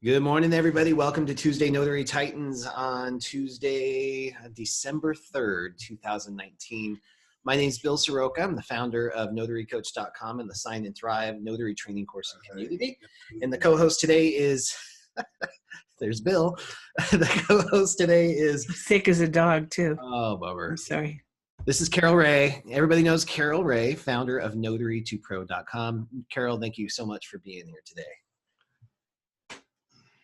Good morning, everybody. Welcome to Tuesday Notary Titans on Tuesday, December 3rd, 2019. My name is Bill Soroka. I'm the founder of NotaryCoach.com and the Sign and Thrive Notary Training Course and Community. And the co-host today is, there's Bill. The co-host today is... Sick as a dog, too. Oh, bummer. I'm sorry. This is Carol Ray. Everybody knows Carol Ray, founder of Notary2Pro.com. Carol, thank you so much for being here today.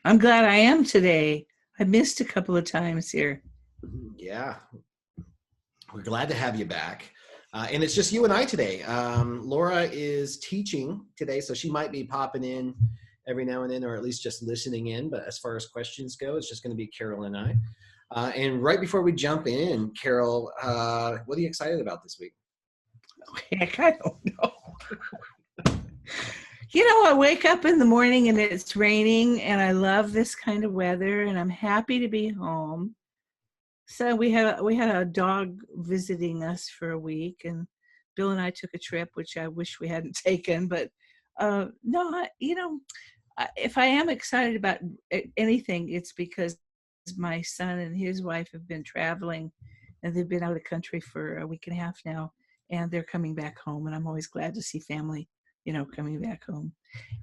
I'm glad I am today. I missed a couple of times here. Yeah, we're glad to have you back. And it's just you and I today. Laura is teaching today, so she might be popping in every now and then, or at least just listening in. But as far as questions go, it's just going to be Carol and I. And right before we jump in, Carol, what are you excited about this week? Heck, I don't know. You know, I wake up in the morning and it's raining, and I love this kind of weather, and I'm happy to be home. So we had a dog visiting us for a week, and Bill and I took a trip, which I wish we hadn't taken. But if I am excited about anything, it's because my son and his wife have been traveling, and they've been out of the country for a week and a half now, and they're coming back home, and I'm always glad to see family, coming back home.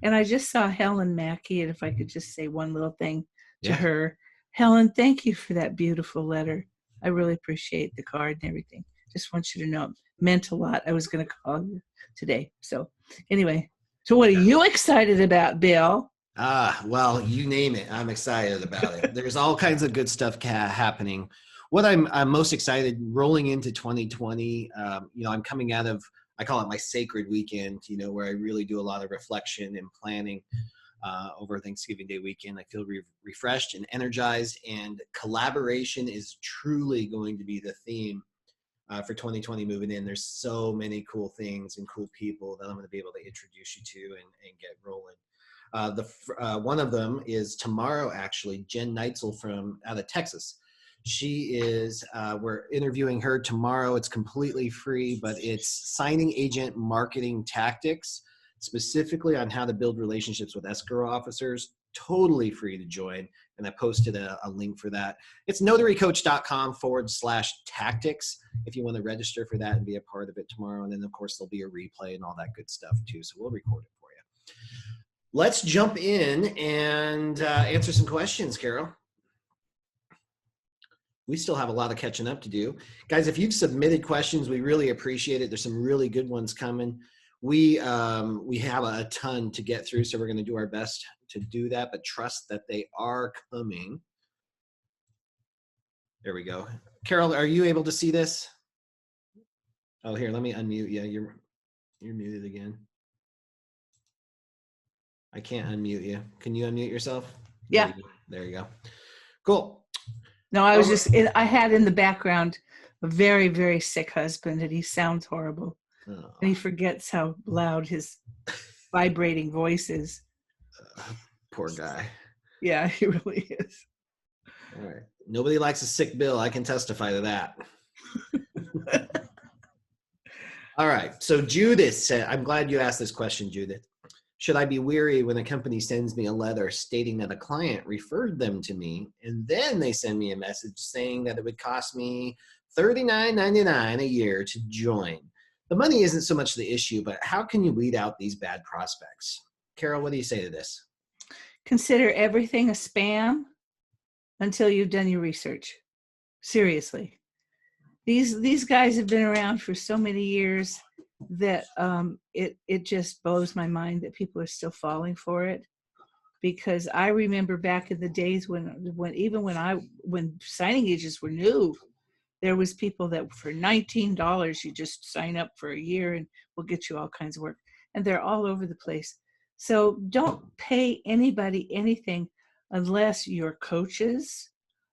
And I just saw Helen Mackey, and if I could just say one little thing to her. Helen, thank you for that beautiful letter. I really appreciate the card and everything. Just want you to know it meant a lot. I was going to call you today. So anyway, so what are you excited about, Bill? Well, you name it. I'm excited about it. There's all kinds of good stuff happening. What I'm most excited rolling into 2020, I'm coming out of, I call it my sacred weekend, where I really do a lot of reflection and planning over Thanksgiving Day weekend. I feel refreshed and energized, and collaboration is truly going to be the theme for 2020 moving in. There's so many cool things and cool people that I'm going to be able to introduce you to and get rolling. One of them is tomorrow, actually, Jen Neitzel from out of Texas. She is, we're interviewing her tomorrow. It's completely free, but it's signing agent marketing tactics, specifically on how to build relationships with escrow officers. Totally free to join. And I posted a link for that. It's notarycoach.com/tactics if you want to register for that and be a part of it tomorrow. And then, of course, there'll be a replay and all that good stuff, too. So we'll record it for you. Let's jump in and answer some questions, Carol. We still have a lot of catching up to do. Guys, if you've submitted questions, we really appreciate it. There's some really good ones coming. We have a ton to get through, so we're going to do our best to do that, but trust that they are coming. There we go. Carol, are you able to see this? Oh, here, let me unmute you. You're muted again. I can't unmute you. Can you unmute yourself? Yeah. There you go. Cool. No, I was I had in the background a very, very sick husband, and he sounds horrible. Oh. And he forgets how loud his vibrating voice is. Poor guy. Yeah, he really is. All right. Nobody likes a sick Bill. I can testify to that. All right. So Judith said, I'm glad you asked this question, Judith. Should I be weary when a company sends me a letter stating that a client referred them to me, and then they send me a message saying that it would cost me $39.99 a year to join? The money isn't so much the issue, but how can you weed out these bad prospects? Carol, what do you say to this? Consider everything a spam until you've done your research. Seriously. These guys have been around for so many years that it just blows my mind that people are still falling for it. Because I remember back in the days when signing agents were new, there was people that for $19, you just sign up for a year and we'll get you all kinds of work. And they're all over the place. So don't pay anybody anything unless your coaches,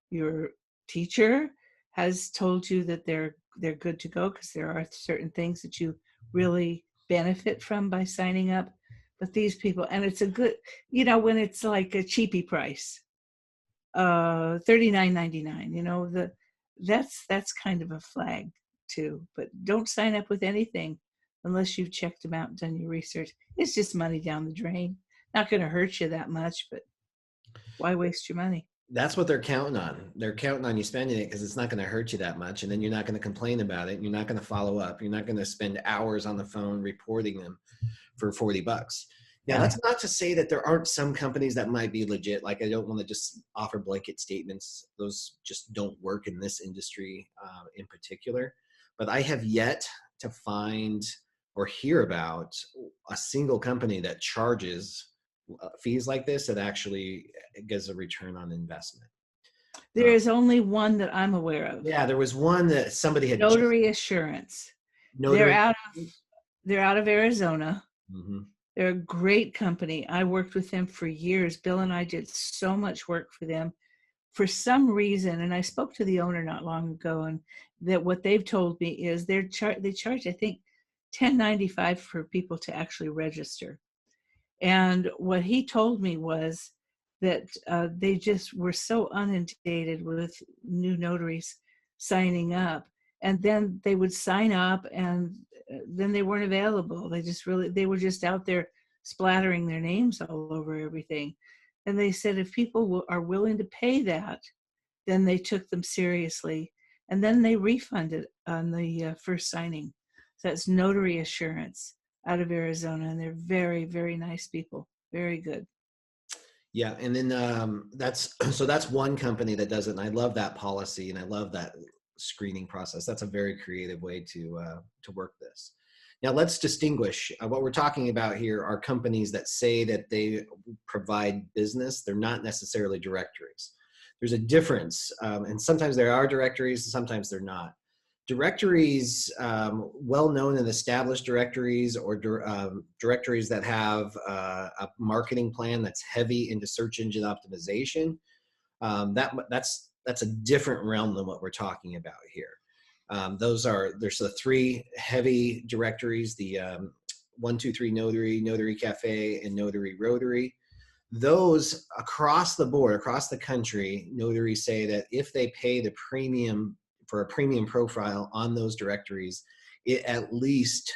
your teacher has told you that they're good to go, because there are certain things that you really benefit from by signing up. But these people, and it's a good, when it's like a cheapy price, $39.99, that's kind of a flag too. But don't sign up with anything unless you've checked them out and done your research. It's just money down the drain. Not going to hurt you that much, but Why waste your money? That's what they're counting on. They're counting on you spending it because it's not going to hurt you that much. And then you're not going to complain about it. You're not going to follow up. You're not going to spend hours on the phone reporting them for $40. Now, Yeah. that's not to say that there aren't some companies that might be legit. Like, I don't want to just offer blanket statements. Those just don't work in this industry in particular. But I have yet to find or hear about a single company that charges fees like this that actually gives a return on investment. There is only one that I'm aware of. Yeah, there was one that somebody had Notary Assurance. Notary. They're out of Arizona. Mm-hmm. They're a great company. I worked with them for years. Bill and I did so much work for them. For some reason, and I spoke to the owner not long ago, and that what they've told me is they charge, I think, $10.95 for people to actually register. And what he told me was that they just were so inundated with new notaries signing up, and then they would sign up and then they weren't available. They were just out there splattering their names all over everything. And they said if people are willing to pay that, then they took them seriously, and then they refunded on the first signing. So that's Notary Assurance out of Arizona, and they're very, very nice people. Very good. Yeah, and then that's one company that does it, and I love that policy, and I love that screening process. That's a very creative way to work this. Now, let's distinguish. What we're talking about here are companies that say that they provide business. They're not necessarily directories. There's a difference, and sometimes there are directories, and sometimes they're not. Directories, well-known and established directories, or directories that have a marketing plan that's heavy into search engine optimization, that's a different realm than what we're talking about here. There's the three heavy directories: the 123 Notary, Notary Cafe, and Notary Rotary. Those across the board, across the country, notaries say that if they pay the premium for a premium profile on those directories, it at least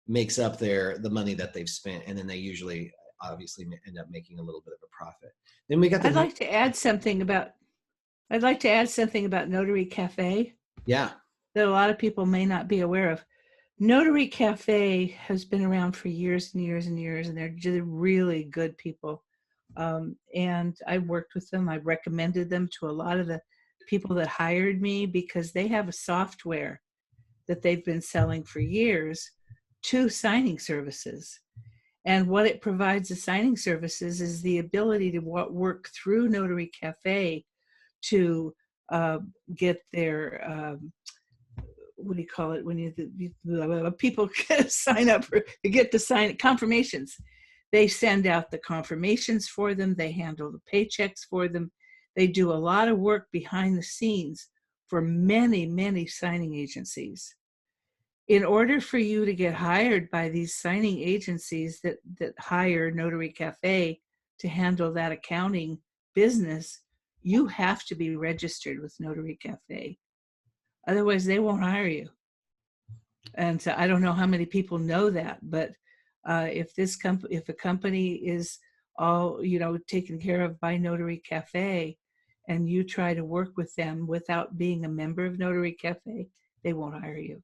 makes up the money that they've spent, and then they usually obviously end up making a little bit of a profit. Then we got I'd like to add something about Notary Cafe. Yeah. That a lot of people may not be aware of. Notary Cafe has been around for years and years and years, and they're just really good people. And I worked with them. I recommended them to a lot of the people that hired me because they have a software that they've been selling for years to signing services. And what it provides the signing services is the ability to work through Notary Cafe to get their what do you call it when people sign up to get the sign confirmations. They send out the confirmations for them. They handle the paychecks for them. They do a lot of work behind the scenes for many, many signing agencies. In order for you to get hired by these signing agencies that hire Notary Cafe to handle that accounting business, you have to be registered with Notary Cafe. Otherwise, they won't hire you. And so I don't know how many people know that, but if a company is all taken care of by Notary Cafe, and you try to work with them without being a member of Notary Cafe, they won't hire you.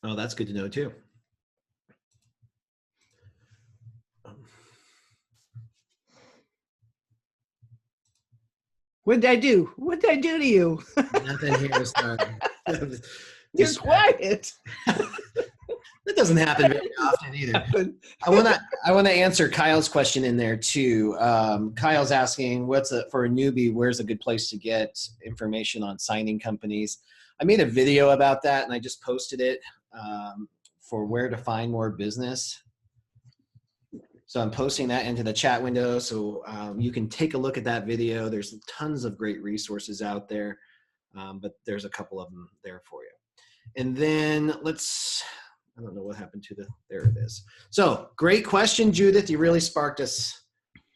Oh, that's good to know too. What did I do? What did I do to you? Nothing here. Sorry. You're quiet. That doesn't happen very often either. I want to answer Kyle's question in there too. Kyle's asking, for a newbie, where's a good place to get information on signing companies? I made a video about that, and I just posted it for where to find more business. So I'm posting that into the chat window, so you can take a look at that video. There's tons of great resources out there, but there's a couple of them there for you. And then I don't know what happened to there it is. So great question, Judith. You really sparked us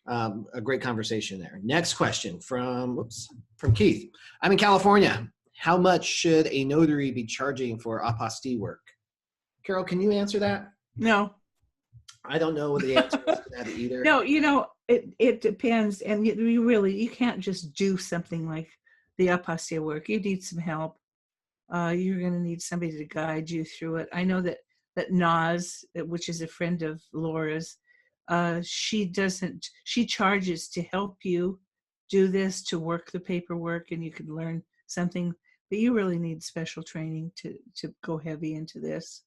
a great conversation there. Next question from Keith. I'm in California. How much should a notary be charging for apostille work? Carol, can you answer that? No. I don't know what the answer is to that either. No, It depends, and you can't just do something like the apostille work. You need some help. You're going to need somebody to guide you through it. I know that Naz, which is a friend of Laura's, she charges to help you do this, to work the paperwork, and you can learn something. But you really need special training to go heavy into this.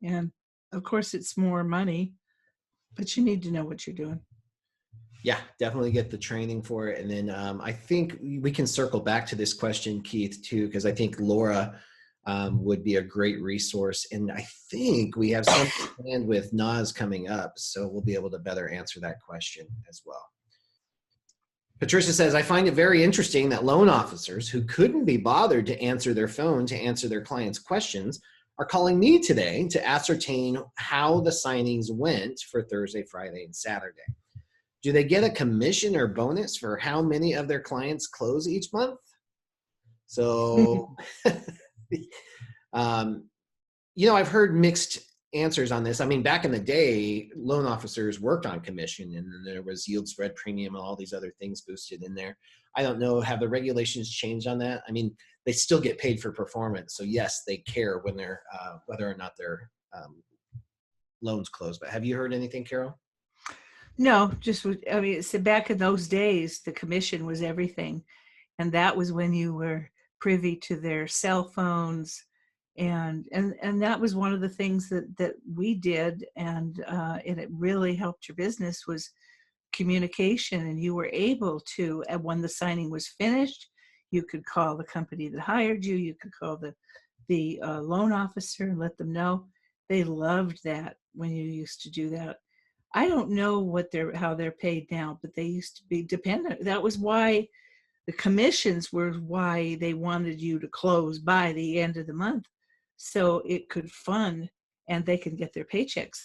And of course, it's more money, but you need to know what you're doing. Yeah, definitely get the training for it. And then I think we can circle back to this question, Keith, too, because I think Laura would be a great resource. And I think we have something planned with Naz coming up, so we'll be able to better answer that question as well. Patricia says, I find it very interesting that loan officers who couldn't be bothered to answer their phone to answer their clients' questions are calling me today to ascertain how the signings went for Thursday, Friday, and Saturday. Do they get a commission or bonus for how many of their clients close each month? So, I've heard mixed answers on this. I mean, back in the day, loan officers worked on commission, and then there was yield spread premium and all these other things boosted in there. I don't know, have the regulations changed on that? I mean, they still get paid for performance. So yes, they care when they're, whether or not their loans close. But have you heard anything, Carol? No, so back in those days, the commission was everything. And that was when you were privy to their cell phones. And that was one of the things that we did. And it really helped your business was communication. And you were able to, and when the signing was finished, you could call the company that hired you. You could call the loan officer and let them know. They loved that when you used to do that. I don't know how they're paid now, but they used to be dependent. That was why the commissions were why they wanted you to close by the end of the month, so it could fund and they could get their paychecks.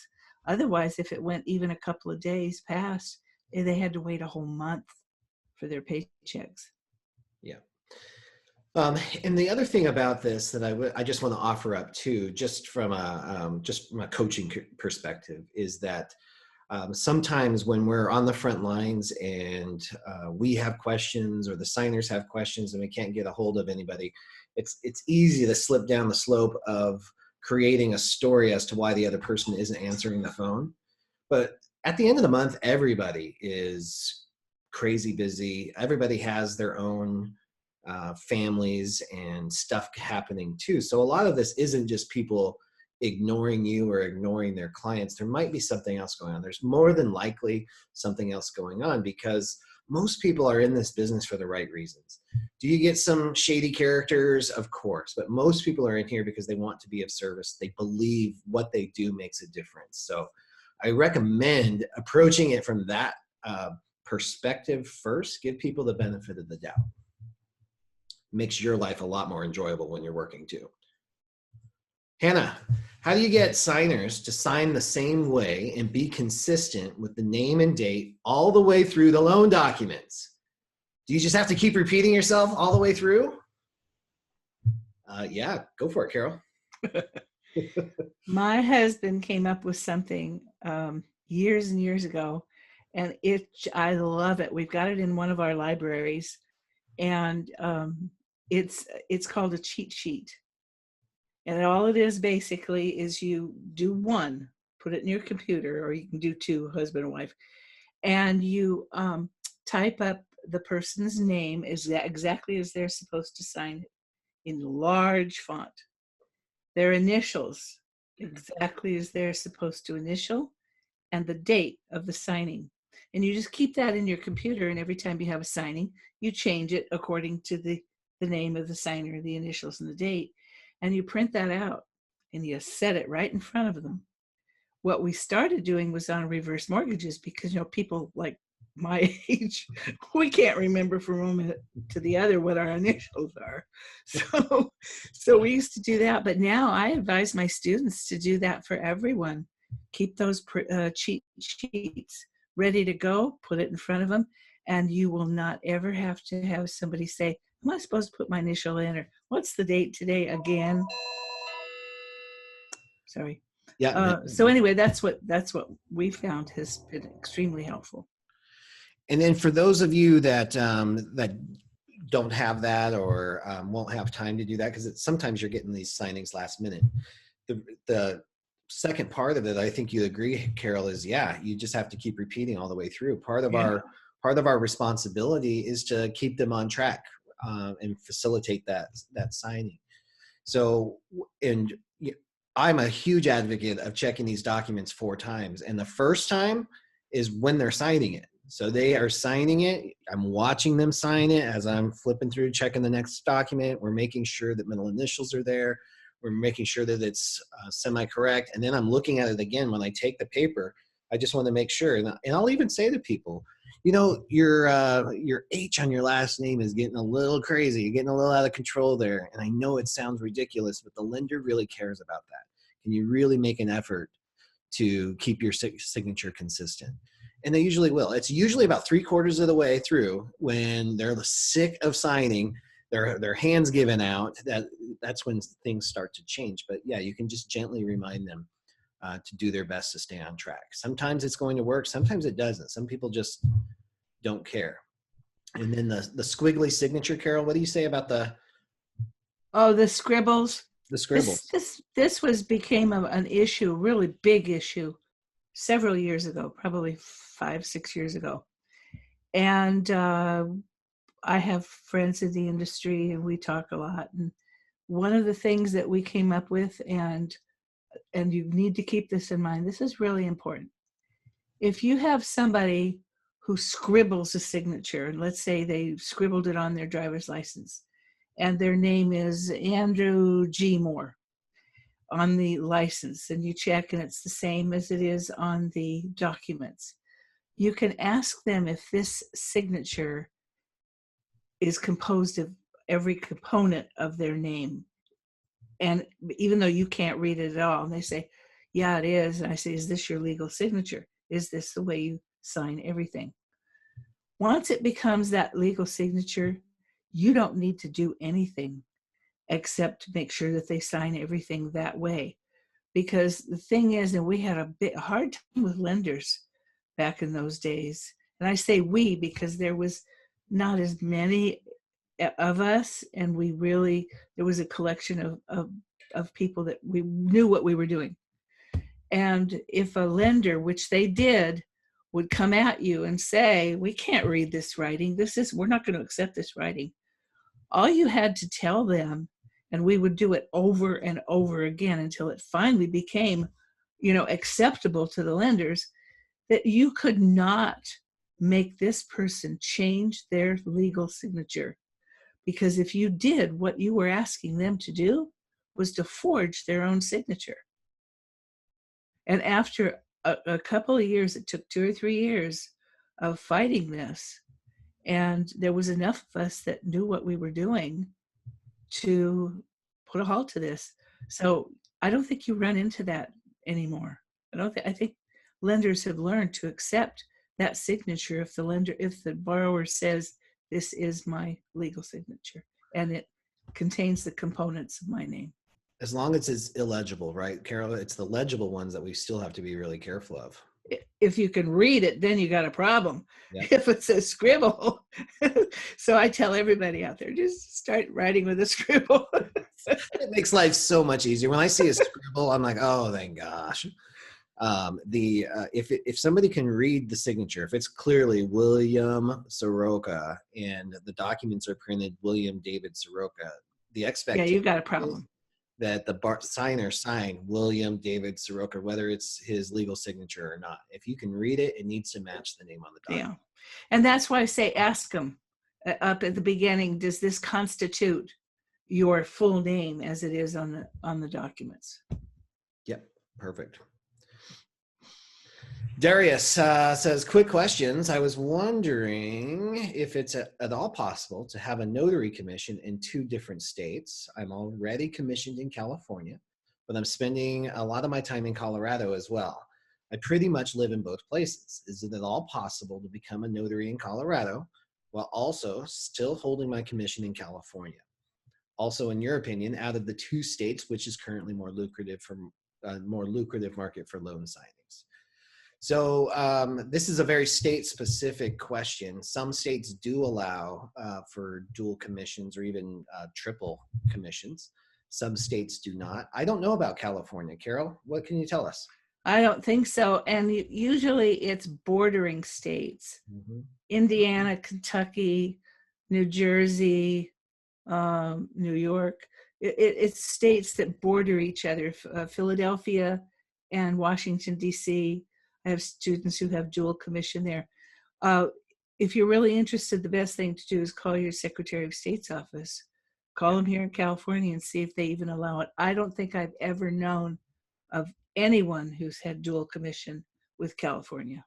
Otherwise, if it went even a couple of days past, they had to wait a whole month for their paychecks. Yeah. And the other thing about this that I just want to offer up too, just from a coaching perspective, is that sometimes when we're on the front lines and we have questions or the signers have questions and we can't get a hold of anybody, it's easy to slip down the slope of creating a story as to why the other person isn't answering the phone. But at the end of the month, everybody is crazy busy. Everybody has their own families and stuff happening too. So a lot of this isn't just people ignoring you or ignoring their clients. There might be something else going on. There's more than likely something else going on, because most people are in this business for the right reasons. Do you get some shady characters? Of course, but most people are in here because they want to be of service. They believe what they do makes a difference. So I recommend approaching it from that perspective first. Give people the benefit of the doubt. Makes your life a lot more enjoyable when you're working too. Hannah, how do you get signers to sign the same way and be consistent with the name and date all the way through the loan documents? Do you just have to keep repeating yourself all the way through? Yeah, go for it, Carol. My husband came up with something years and years ago, and I love it. We've got it in one of our libraries, and it's called a cheat sheet. And all it is basically is you do one, put it in your computer, or you can do two, husband and wife, and you type up the person's name exactly as they're supposed to sign it in large font. Their initials exactly as they're supposed to initial, and the date of the signing. And you just keep that in your computer, and every time you have a signing, you change it according to the name of the signer, the initials, and the date. And you print that out and you set it right in front of them. What we started doing was on reverse mortgages, because people like my age, we can't remember from one minute to the other what our initials are. So we used to do that, but now I advise my students to do that for everyone. Keep those cheat sheets ready to go, put it in front of them, and you will not ever have to have somebody say, am I supposed to put my initial in, or what's the date today again? Sorry. Yeah. So anyway, that's what we found has been extremely helpful. And then for those of you that that don't have that or won't have time to do that, because sometimes you're getting these signings last minute. The second part of it, I think you agree, Carol, is you just have to keep repeating all the way through. Part of our responsibility is to keep them on track and facilitate that signing. So, and I'm a huge advocate of checking these documents 4 times. And the first time is when they're signing it. So they are signing it. I'm watching them sign it as I'm flipping through, checking the next document. We're making sure that middle initials are there. We're making sure that it's semi-correct. And then I'm looking at it again when I take the paper. I just want to make sure. And I'll even say to people, your H on your last name is getting a little crazy. You're getting a little out of control there. And I know it sounds ridiculous, but the lender really cares about that. Can you really make an effort to keep your signature consistent? And they usually will. It's usually about 3/4 of the way through when they're sick of signing, their hands given out. That's when things start to change. But yeah, you can just gently remind them to do their best to stay on track. Sometimes it's going to work. Sometimes it doesn't. Some people just don't care. And then the squiggly signature, Carol, what do you say about the scribbles? The scribbles. This became an issue, really big issue, several years ago, probably 5-6 years ago. And I have friends in the industry and we talk a lot. And one of the things that we came up with, and you need to keep this in mind, this is really important. If you have somebody who scribbles a signature, and let's say they scribbled it on their driver's license, and their name is Andrew G. Moore on the license, and you check and it's the same as it is on the documents, you can ask them if this signature is composed of every component of their name. And even though you can't read it at all, and they say, yeah, it is. And I say, is this your legal signature? Is this the way you sign everything? Once it becomes that legal signature, you don't need to do anything except to make sure that they sign everything that way. Because the thing is, and we had a hard time with lenders back in those days. And I say we because there was not as many of us, and there was a collection of people that we knew what we were doing. And if a lender, which they did, would come at you and say, we can't read this writing, we're not going to accept this writing, all you had to tell them, and we would do it over and over again until it finally became, acceptable to the lenders, that you could not make this person change their legal signature. Because if you did, what you were asking them to do was to forge their own signature. And after a couple of years, it took 2 or 3 years of fighting this, and there was enough of us that knew what we were doing to put a halt to this. So I don't think you run into that anymore. I think lenders have learned to accept that signature if the borrower says, this is my legal signature and it contains the components of my name. As long as it's illegible, right, Carol? It's the legible ones that we still have to be really careful of. If you can read it, then you got a problem. Yep. If it's a scribble. So I tell everybody out there, just start writing with a scribble. It makes life so much easier. When I see a scribble, I'm like, oh, thank gosh. If somebody can read the signature, if it's clearly William Soroka and the documents are printed William David Soroka, the expectation, you got a problem, that the signer sign William David Soroka, whether it's his legal signature or not. If you can read it, it needs to match the name on the document. Yeah, and that's why I say ask them up at the beginning, does this constitute your full name as it is on the documents? Yep, perfect. Darius says, quick questions. I was wondering if it's at all possible to have a notary commission in 2 different states. I'm already commissioned in California, but I'm spending a lot of my time in Colorado as well. I pretty much live in both places. Is it at all possible to become a notary in Colorado while also still holding my commission in California? Also, in your opinion, out of the 2 states, which is currently more lucrative market for loan signings? So this is a very state-specific question. Some states do allow for dual commissions or even triple commissions. Some states do not. I don't know about California. Carol, what can you tell us? I don't think so. And usually it's bordering states. Mm-hmm. Indiana, Kentucky, New Jersey, New York. It's states that border each other. Philadelphia and Washington, D.C. I have students who have dual commission there. If you're really interested, the best thing to do is call your Secretary of State's office. Call them here in California and see if they even allow it. I don't think I've ever known of anyone who's had dual commission with California.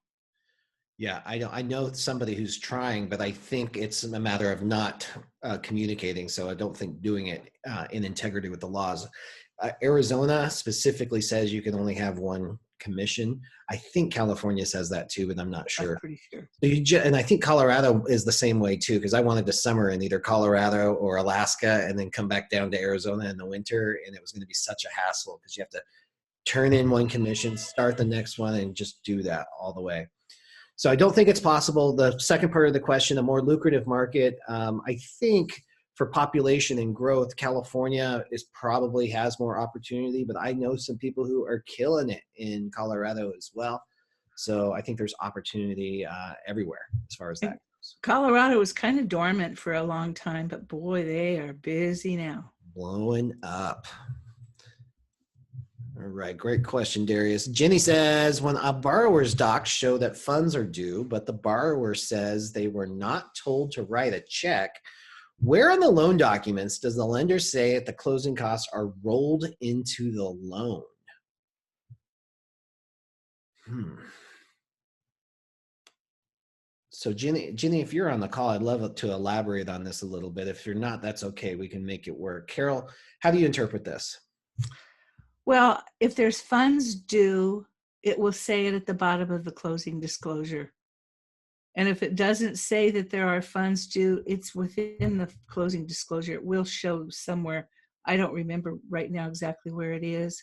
Yeah, I know somebody who's trying, but I think it's a matter of not communicating. So I don't think doing it in integrity with the laws. Arizona specifically says you can only have one commission. I think California says that too, but I'm not sure. I'm pretty sure. And I think Colorado is the same way too, because I wanted to summer in either Colorado or Alaska and then come back down to Arizona in the winter. And it was going to be such a hassle because you have to turn in one commission, start the next one, and just do that all the way. So I don't think it's possible. The second part of the question, a more lucrative market, I think for population and growth, California probably has more opportunity, but I know some people who are killing it in Colorado as well. So I think there's opportunity everywhere as far as that goes. Colorado was kind of dormant for a long time, but boy, they are busy now. Blowing up. All right, great question, Darius. Jenny says, when a borrower's docs show that funds are due, but the borrower says they were not told to write a check, where on the loan documents does the lender say that the closing costs are rolled into the loan? So Jenny, if you're on the call, I'd love to elaborate on this a little bit. If you're not, that's okay. We can make it work. Carol, how do you interpret this? Well, if there's funds due, it will say it at the bottom of the closing disclosure. And if it doesn't say that there are funds due, it's within the closing disclosure. It will show somewhere. I don't remember right now exactly where it is.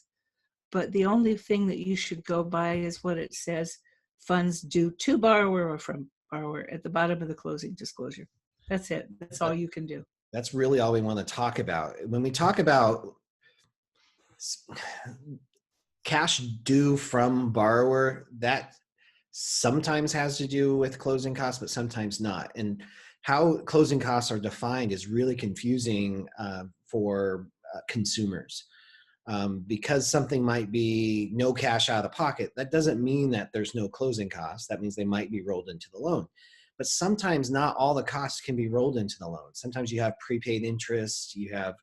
But the only thing that you should go by is what it says, funds due to borrower or from borrower at the bottom of the closing disclosure. That's it. That's all you can do. That's really all we want to talk about. When we talk about cash due from borrower, that sometimes has to do with closing costs, but sometimes not. And how closing costs are defined is really confusing for consumers. Because something might be no cash out of pocket, that doesn't mean that there's no closing costs. That means they might be rolled into the loan. But sometimes not all the costs can be rolled into the loan. Sometimes you have prepaid interest, you have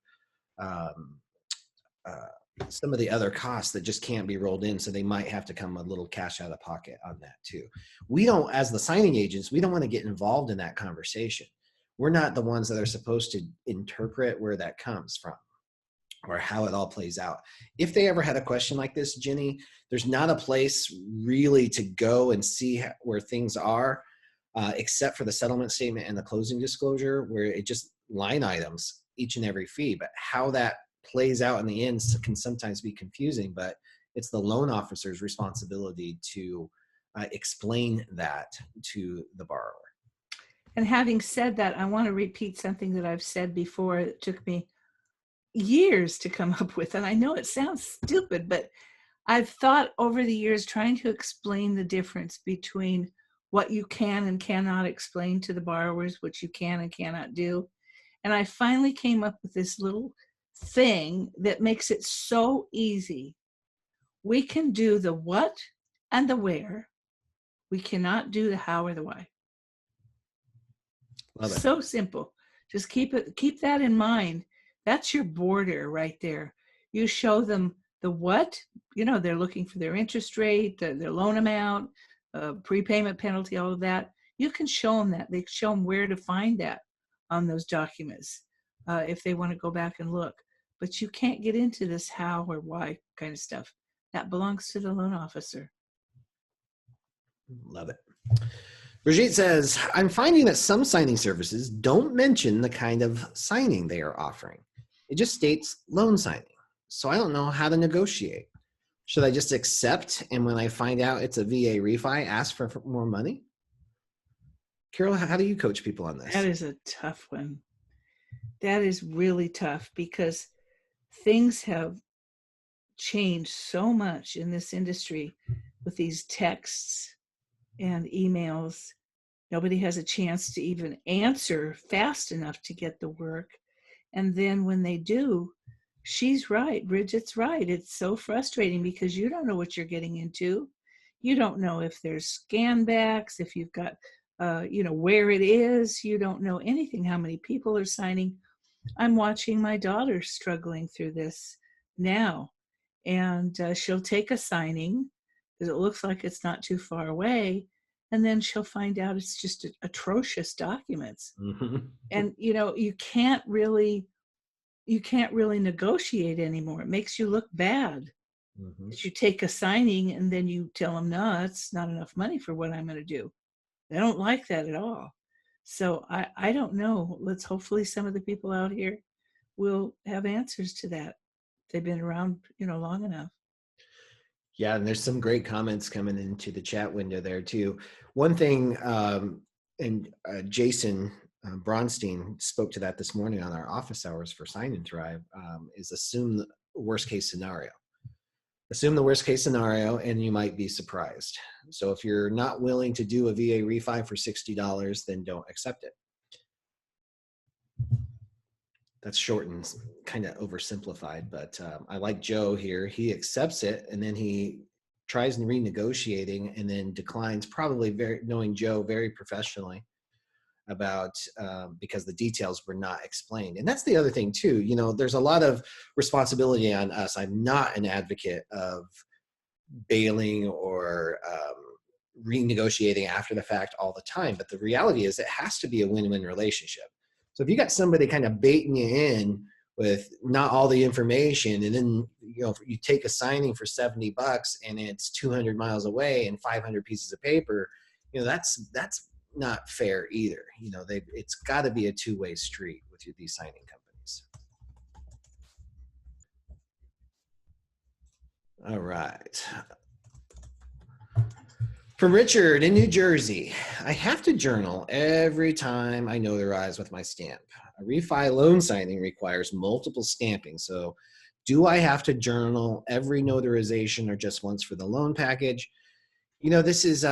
some of the other costs that just can't be rolled in, so they might have to come a little cash out of pocket on that too. We don't, as the signing agents, we don't want to get involved in that conversation. We're not the ones that are supposed to interpret where that comes from or how it all plays out. If they ever had a question like this, Jenny, there's not a place really to go and see where things are, except for the settlement statement and the closing disclosure, where it just line items each and every fee. But how that plays out in the end can sometimes be confusing, but it's the loan officer's responsibility to explain that to the borrower. And having said that, I want to repeat something that I've said before. It took me years to come up with, and I know it sounds stupid, but I've thought over the years trying to explain the difference between what you can and cannot explain to the borrowers, what you can and cannot do. And I finally came up with this little thing that makes it so easy. We can do the what and the where. We cannot do the how or the why. Love it. So simple. Just keep that in mind. That's your border right there. You show them the what, they're looking for their interest rate, their loan amount, prepayment penalty, all of that. You can show them that. They show them where to find that on those documents if they want to go back and look. But you can't get into this how or why kind of stuff. That belongs to the loan officer. Love it. Brigitte says, I'm finding that some signing services don't mention the kind of signing they are offering. It just states loan signing. So I don't know how to negotiate. Should I just accept, and when I find out it's a VA refi, ask for more money? Carol, how do you coach people on this? That is a tough one. That is really tough because things have changed so much in this industry with these texts and emails. Nobody has a chance to even answer fast enough to get the work. And then when they do, she's right. Bridget's right. It's so frustrating because you don't know what you're getting into. You don't know if there's scan backs, if you've got, where it is. You don't know anything, how many people are signing. I'm watching my daughter struggling through this now. And she'll take a signing because it looks like it's not too far away. And then she'll find out it's just atrocious documents. Mm-hmm. And, you can't really negotiate anymore. It makes you look bad. Mm-hmm. You take a signing and then you tell them, no, it's not enough money for what I'm going to do. They don't like that at all. So I don't know. Let's hopefully some of the people out here will have answers to that. They've been around, long enough. Yeah, and there's some great comments coming into the chat window there too. One thing, Jason Bronstein spoke to that this morning on our office hours for Sign and Thrive, is assume the worst case scenario. Assume the worst case scenario and you might be surprised. So if you're not willing to do a VA refi for $60, then don't accept it. That's short and kind of oversimplified, but I like Joe here. He accepts it and then he tries renegotiating and then declines, probably knowing Joe very professionally about because the details were not explained. And that's the other thing too. There's a lot of responsibility on us. I'm not an advocate of bailing or renegotiating after the fact all the time, but the reality is it has to be a win-win relationship. So if you got somebody kind of baiting you in with not all the information, and then you take a signing for $70 and it's 200 miles away and 500 pieces of paper, that's not fair either. It's got to be a two-way street with these signing companies. All right. From Richard in New Jersey, I have to journal every time I notarize with my stamp. A refi loan signing requires multiple stamping. So do I have to journal every notarization or just once for the loan package? This is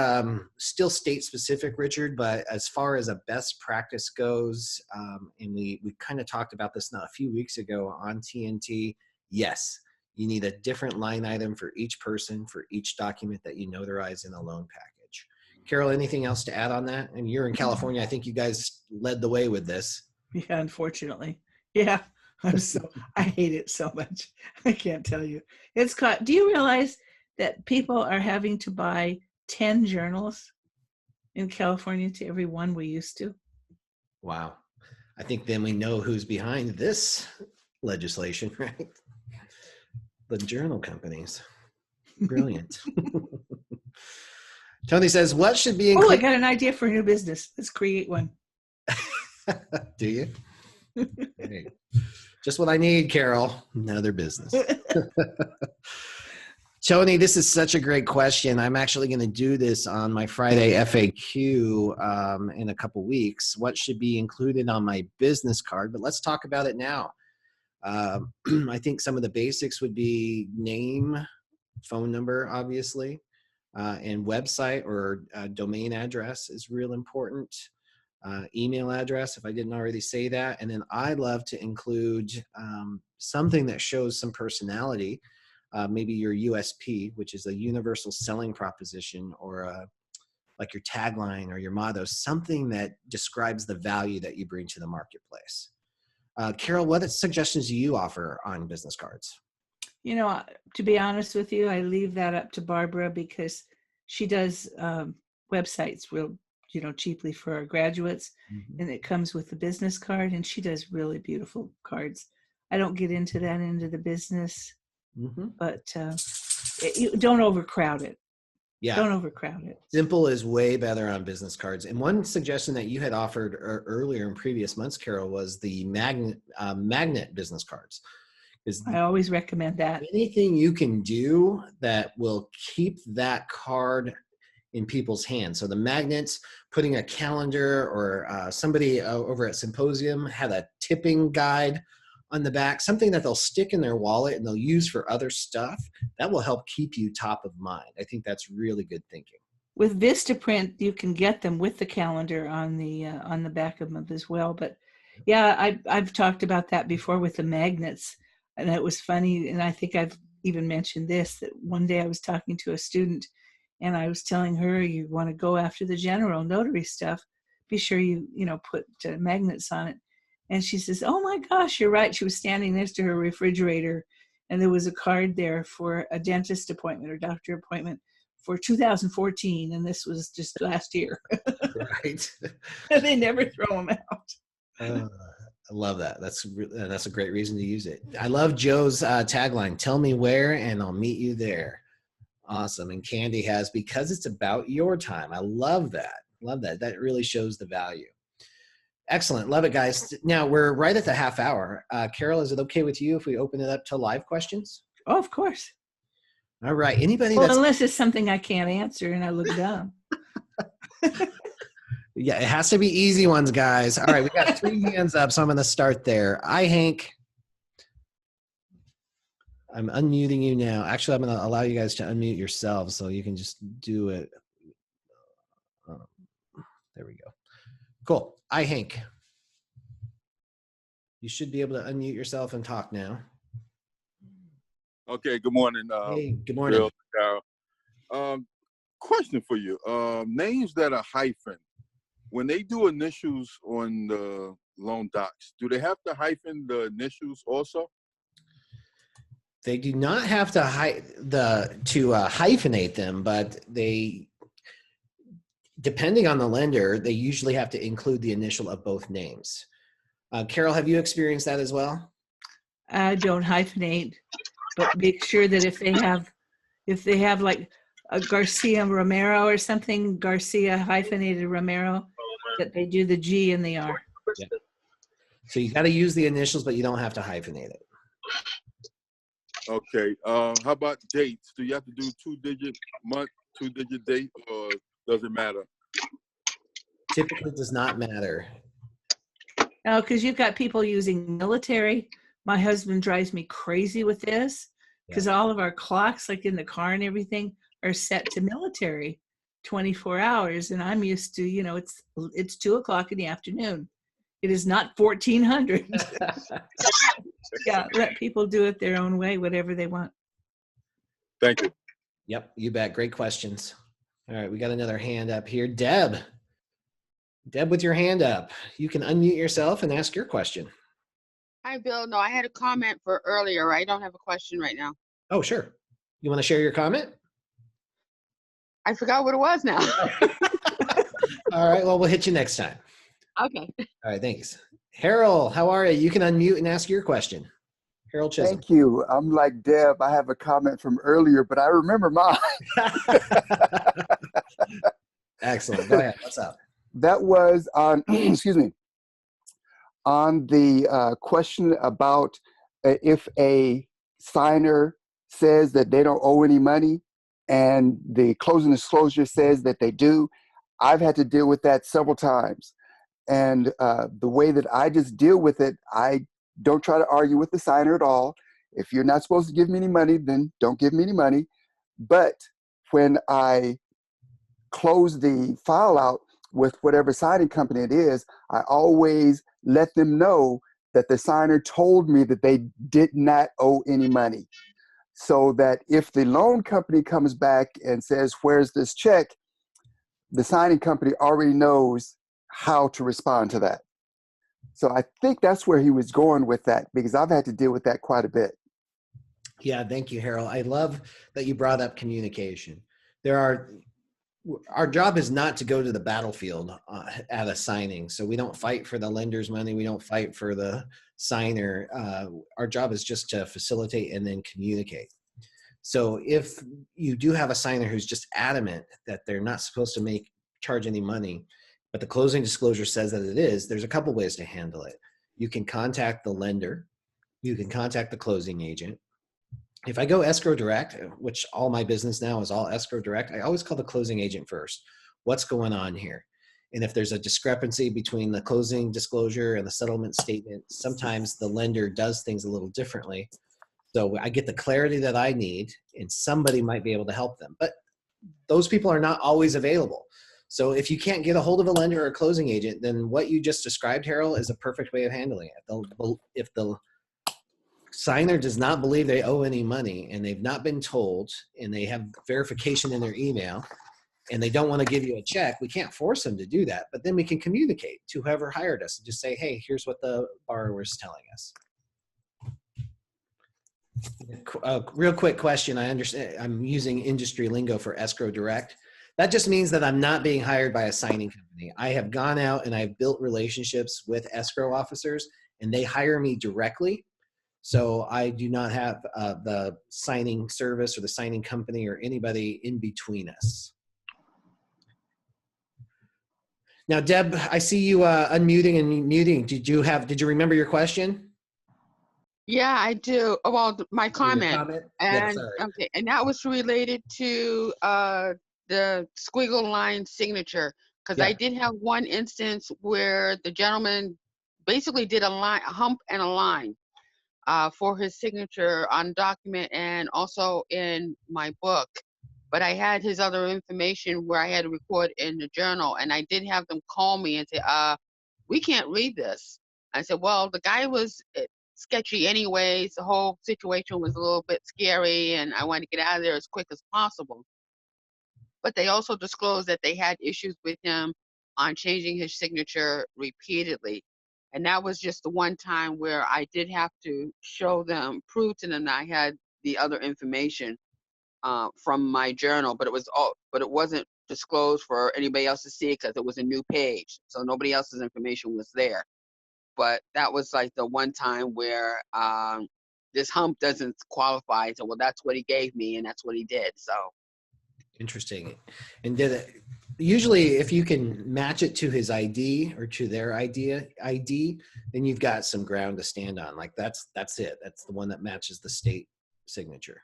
still state specific, Richard, but as far as a best practice goes, and we kind of talked about this not a few weeks ago on TNT, yes. You need a different line item for each person for each document that you notarize in a loan package. Carol, anything else to add on that? And you're in California. I think you guys led the way with this. Yeah, unfortunately. Yeah, I hate it so much. I can't tell you. Do you realize that people are having to buy 10 journals in California to every one we used to? Wow. I think then we know who's behind this legislation, right? The journal companies. Brilliant. Tony says, what should be included? I got an idea for a new business. Let's create one. Do you? Hey, just what I need, Carol. Another business. Tony, this is such a great question. I'm actually going to do this on my Friday FAQ in a couple weeks. What should be included on my business card? But let's talk about it now. I think some of the basics would be name, phone number, obviously, and website or domain address is real important. Email address, if I didn't already say that. And then I love to include something that shows some personality, maybe your USP, which is a universal selling proposition, or like your tagline or your motto, something that describes the value that you bring to the marketplace. Carol, what suggestions do you offer on business cards? To be honest with you, I leave that up to Barbara because she does websites real, cheaply for our graduates. Mm-hmm. And it comes with the business card, and she does really beautiful cards. I don't get into that end of the business, mm-hmm. but don't overcrowd it. Yeah. Don't overcrowd it. Simple is way better on business cards. And one suggestion that you had offered earlier in previous months, Carol, was the magnet business cards. Is I always recommend that. anything you can do that will keep that card in people's hands. So the magnets, putting a calendar, or somebody over at Symposium had a tipping guide on the back, something that they'll stick in their wallet and they'll use for other stuff, that will help keep you top of mind. I think that's really good thinking. With Vistaprint, you can get them with the calendar on the back of them as well. But yeah, I've talked about that before with the magnets, and it was funny. And I think I've even mentioned this, that one day I was talking to a student, and I was telling her, you want to go after the general notary stuff, be sure you put magnets on it. And she says, "Oh my gosh, you're right." She was standing next to her refrigerator, and there was a card there for a dentist appointment or doctor appointment for 2014, and this was just last year. Right. And they never throw them out. I love that. That's a great reason to use it. I love Joe's tagline, "Tell me where and I'll meet you there." Awesome. And Candy has, "Because it's about your time." I love that. Love that. That really shows the value. Excellent. Love it, guys. Now we're right at the half hour. Carol, is it okay with you if we open it up to live questions? Oh, of course. All right. Anybody Well, that's unless it's something I can't answer and I look dumb. Yeah, it has to be easy ones, guys. All right, we got 3 hands up, so I'm going to start there. Hank. I'm unmuting you now. Actually, I'm going to allow you guys to unmute yourselves so you can just do it. There we go. Cool. Hank. You should be able to unmute yourself and talk now. Okay, good morning. Hey, good morning. Bill, Carol. Question for you. Names that are hyphen, when they do initials on the loan docs, do they have to hyphen the initials also? They do not have to hyphenate them, but they, depending on the lender, they usually have to include the initial of both names. Carol, have you experienced that as well? I don't hyphenate, but make sure that if they have like a Garcia Romero or something, Garcia hyphenated Romero, that they do the G and the R. Yeah. So you got to use the initials, but you don't have to hyphenate it. Okay. How about dates? Do you have to do 2-digit month, 2-digit date, or does it matter? Typically does not matter. No, because you've got people using military. My husband drives me crazy with this because all of our clocks, like in the car and everything, are set to military 24 hours. And I'm used to, it's 2 o'clock in the afternoon. It is not 1400. Yeah, let people do it their own way, whatever they want. Thank you. Yep, you bet. Great questions. All right, we got another hand up here. Deb, with your hand up. You can unmute yourself and ask your question. Hi, Bill. No, I had a comment for earlier. I don't have a question right now. Oh, sure. You want to share your comment? I forgot what it was now. All right, well, we'll hit you next time. Okay. All right, thanks. Harold, how are you? You can unmute and ask your question. Harold Chisholm. Thank you. I'm like Deb. I have a comment from earlier, but I remember mine. Excellent. Go ahead. What's up? That was on, excuse me, on the question about if a signer says that they don't owe any money and the closing disclosure says that they do. I've had to deal with that several times. And the way that I just deal with it, I don't try to argue with the signer at all. If you're not supposed to give me any money, then don't give me any money. But when I close the file out with whatever signing company it is, I always let them know that the signer told me that they did not owe any money. So that if the loan company comes back and says, "Where's this check?" the signing company already knows how to respond to that. So I think that's where he was going with that, because I've had to deal with that quite a bit. Yeah, thank you, Harold. I love that you brought up communication. Our job is not to go to the battlefield at a signing. So we don't fight for the lender's money. We don't fight for the signer. Our job is just to facilitate and then communicate. So if you do have a signer who's just adamant that they're not supposed to charge any money, but the closing disclosure says that it is, there's a couple ways to handle it. You can contact the lender. you can contact the closing agent. If I go escrow direct, which all my business now is all escrow direct, I always call the closing agent first. What's going on here? And if there's a discrepancy between the closing disclosure and the settlement statement, sometimes the lender does things a little differently. So I get the clarity that I need, and somebody might be able to help them. But those people are not always available. So if you can't get a hold of a lender or a closing agent, then what you just described, Harold, is a perfect way of handling it. If the signer does not believe they owe any money and they've not been told and they have verification in their email and they don't want to give you a check, we can't force them to do that. But then we can communicate to whoever hired us and just say, hey, here's what the borrower is telling us. Real quick question. I understand I'm using industry lingo for escrow direct. That just means that I'm not being hired by a signing company. I have gone out and I've built relationships with escrow officers and they hire me directly. So I do not have the signing service or the signing company or anybody in between us. Now, Deb, I see you unmuting and muting. Did you remember your question? Yeah, I do. Oh, well, my comment. Yeah, And sorry. okay, and that was related to the squiggle line signature, because Yeah. I did have one instance where the gentleman basically did a hump and a line for his signature on document and also in my book. But I had his other information where I had to record in the journal, and I did have them call me and say, we can't read this. I said, well, the guy was sketchy anyways. The whole situation was a little bit scary, and I wanted to get out of there as quick as possible. But they also disclosed that they had issues with him on changing his signature repeatedly. And that was just the one time where I did have to show them, prove to them that I had the other information from my journal, but it wasn't disclosed for anybody else to see because it was a new page, so nobody else's information was there. But that was like the one time where this hump doesn't qualify. So, well, that's what he gave me, and that's what he did. So Interesting. And did it usually if you can match it to his ID or to their ID, then you've got some ground to stand on. Like that's it. That's the one that matches the state signature.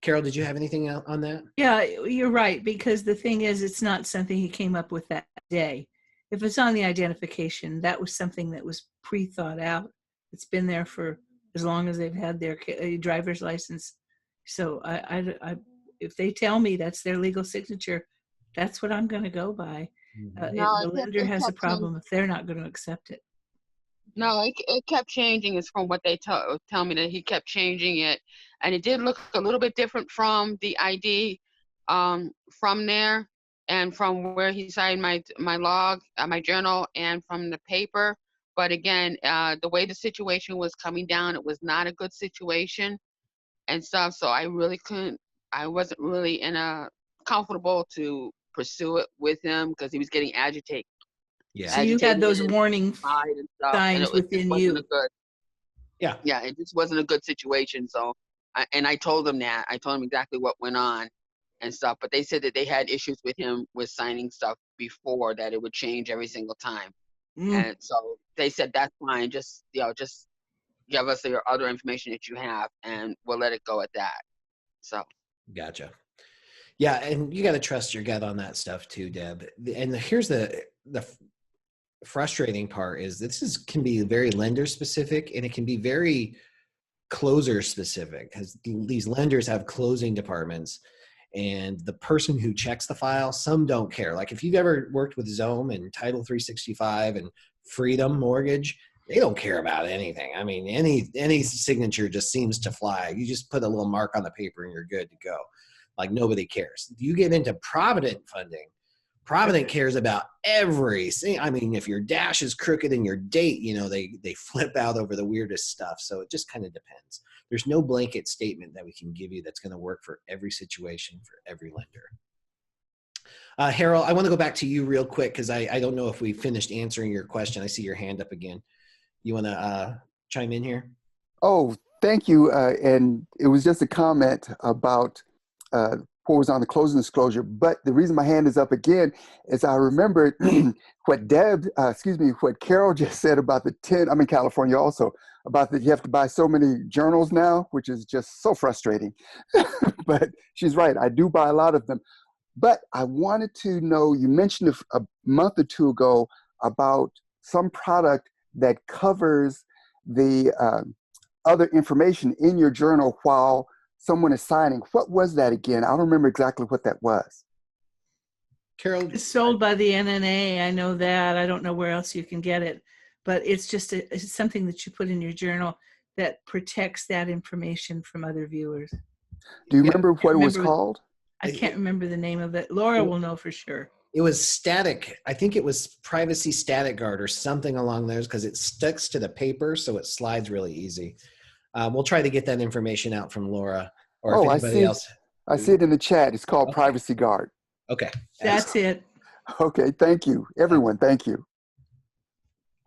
Carol, did you have anything on that? Yeah, you're right, because the thing is, it's not something he came up with that day. If it's on the identification, that was something that was pre-thought out. It's been there for as long as they've had their driver's license. So if they tell me that's their legal signature, that's what I'm going to go by. The lender has a problem if they're not going to accept it. No, it kept changing. It's from what they tell me, that he kept changing it, and it did look a little bit different from the ID from there, and from where he signed my log, my journal, and from the paper. But again, the way the situation was coming down, it was not a good situation and stuff. So I wasn't really comfortable to pursue it with him because he was getting agitated. Yeah. So you had those warning and stuff, signs and within you. Yeah. Yeah, it just wasn't a good situation. So, I told them that. I told them exactly what went on and stuff. But they said that they had issues with him with signing stuff before, that it would change every single time. And so they said, that's fine. Just give us your other information that you have, and we'll let it go at that. So. Gotcha. Yeah, and you got to trust your gut on that stuff too, Deb. And here's the frustrating part is this can be very lender specific, and it can be very closer specific, because these lenders have closing departments, and the person who checks the file, some don't care. Like if you've ever worked with Zome and Title 365 and Freedom Mortgage, they don't care about anything. I mean, any signature just seems to fly. You just put a little mark on the paper and you're good to go. Like nobody cares. You get into Provident funding, Provident cares about everything. I mean, if your dash is crooked and your date, they flip out over the weirdest stuff. So it just kind of depends. There's no blanket statement that we can give you that's going to work for every situation for every lender. Harold, I want to go back to you real quick because I don't know if we finished answering your question. I see your hand up again. You want to chime in here? Oh, thank you. And it was just a comment about what was on the closing disclosure. But the reason my hand is up again is I remembered what what Carol just said about the 10, I'm in California also, about that you have to buy so many journals now, which is just so frustrating. But she's right, I do buy a lot of them. But I wanted to know, you mentioned a month or two ago about some product that covers the other information in your journal while someone is signing. What was that again? I don't remember exactly what that was. Carol, It's sold by the NNA. I know that. I don't know where else you can get it, but it's just it's something that you put in your journal that protects that information from other viewers. Do you remember what it was called? I can't remember the name of it. Laura will know for sure. It was static. I think it was Privacy Static Guard or something along those, because it sticks to the paper, so it slides really easy. We'll try to get that information out from Laura, or if anybody else. I see it in the chat. It's called Privacy Guard. Okay. That's it. Okay, thank you. Everyone, thank you.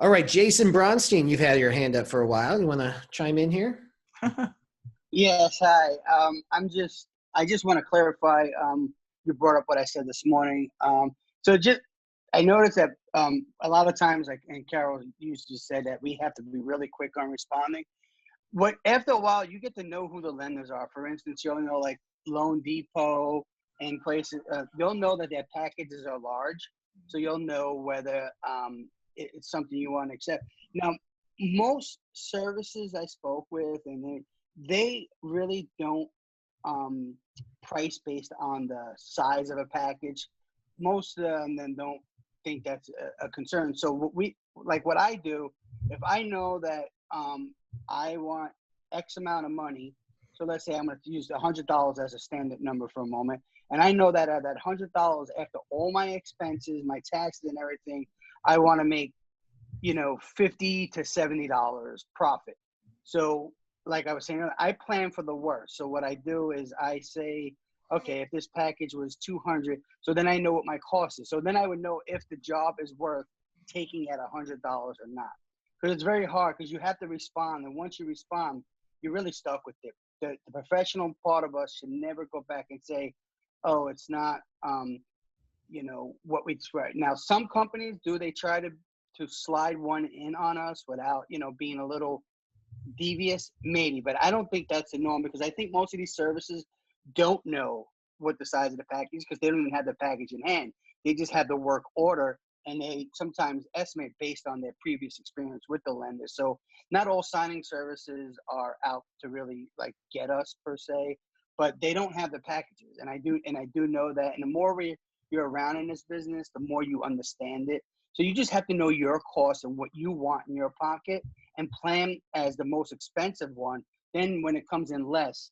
All right, Jason Bronstein, you've had your hand up for a while. You want to chime in here? Yes, hi. I just want to clarify, you brought up what I said this morning. I noticed that a lot of times, like, and Carol, you just said that we have to be really quick on responding. After a while, you get to know who the lenders are. For instance, you'll know like Loan Depot and places, you'll know that their packages are large. So you'll know whether it's something you want to accept. Now, most services I spoke with, and they really don't price based on the size of a package. Most of them then don't think that's a concern. So what I do, if I know that I want X amount of money, so let's say I'm going to use $100 as a standard number for a moment, and I know that that $100, after all my expenses, my taxes and everything, I want to make, $50 to $70 profit. So like I was saying, I plan for the worst. So what I do is I say, okay, if this package was $200, so then I know what my cost is. So then I would know if the job is worth taking at $100 or not. Because it's very hard, because you have to respond. And once you respond, you're really stuck with it. The professional part of us should never go back and say, oh, it's not, what we try. Now, some companies, they try to slide one in on us without, being a little devious? Maybe, but I don't think that's the norm, because I think most of these services don't know what the size of the package is, because they don't even have the package in hand. They just have the work order, and they sometimes estimate based on their previous experience with the lender. So not all signing services are out to really like get us per se, but they don't have the packages. And I do know that. And the more you're around in this business, the more you understand it. So you just have to know your costs and what you want in your pocket and plan as the most expensive one. Then when it comes in less,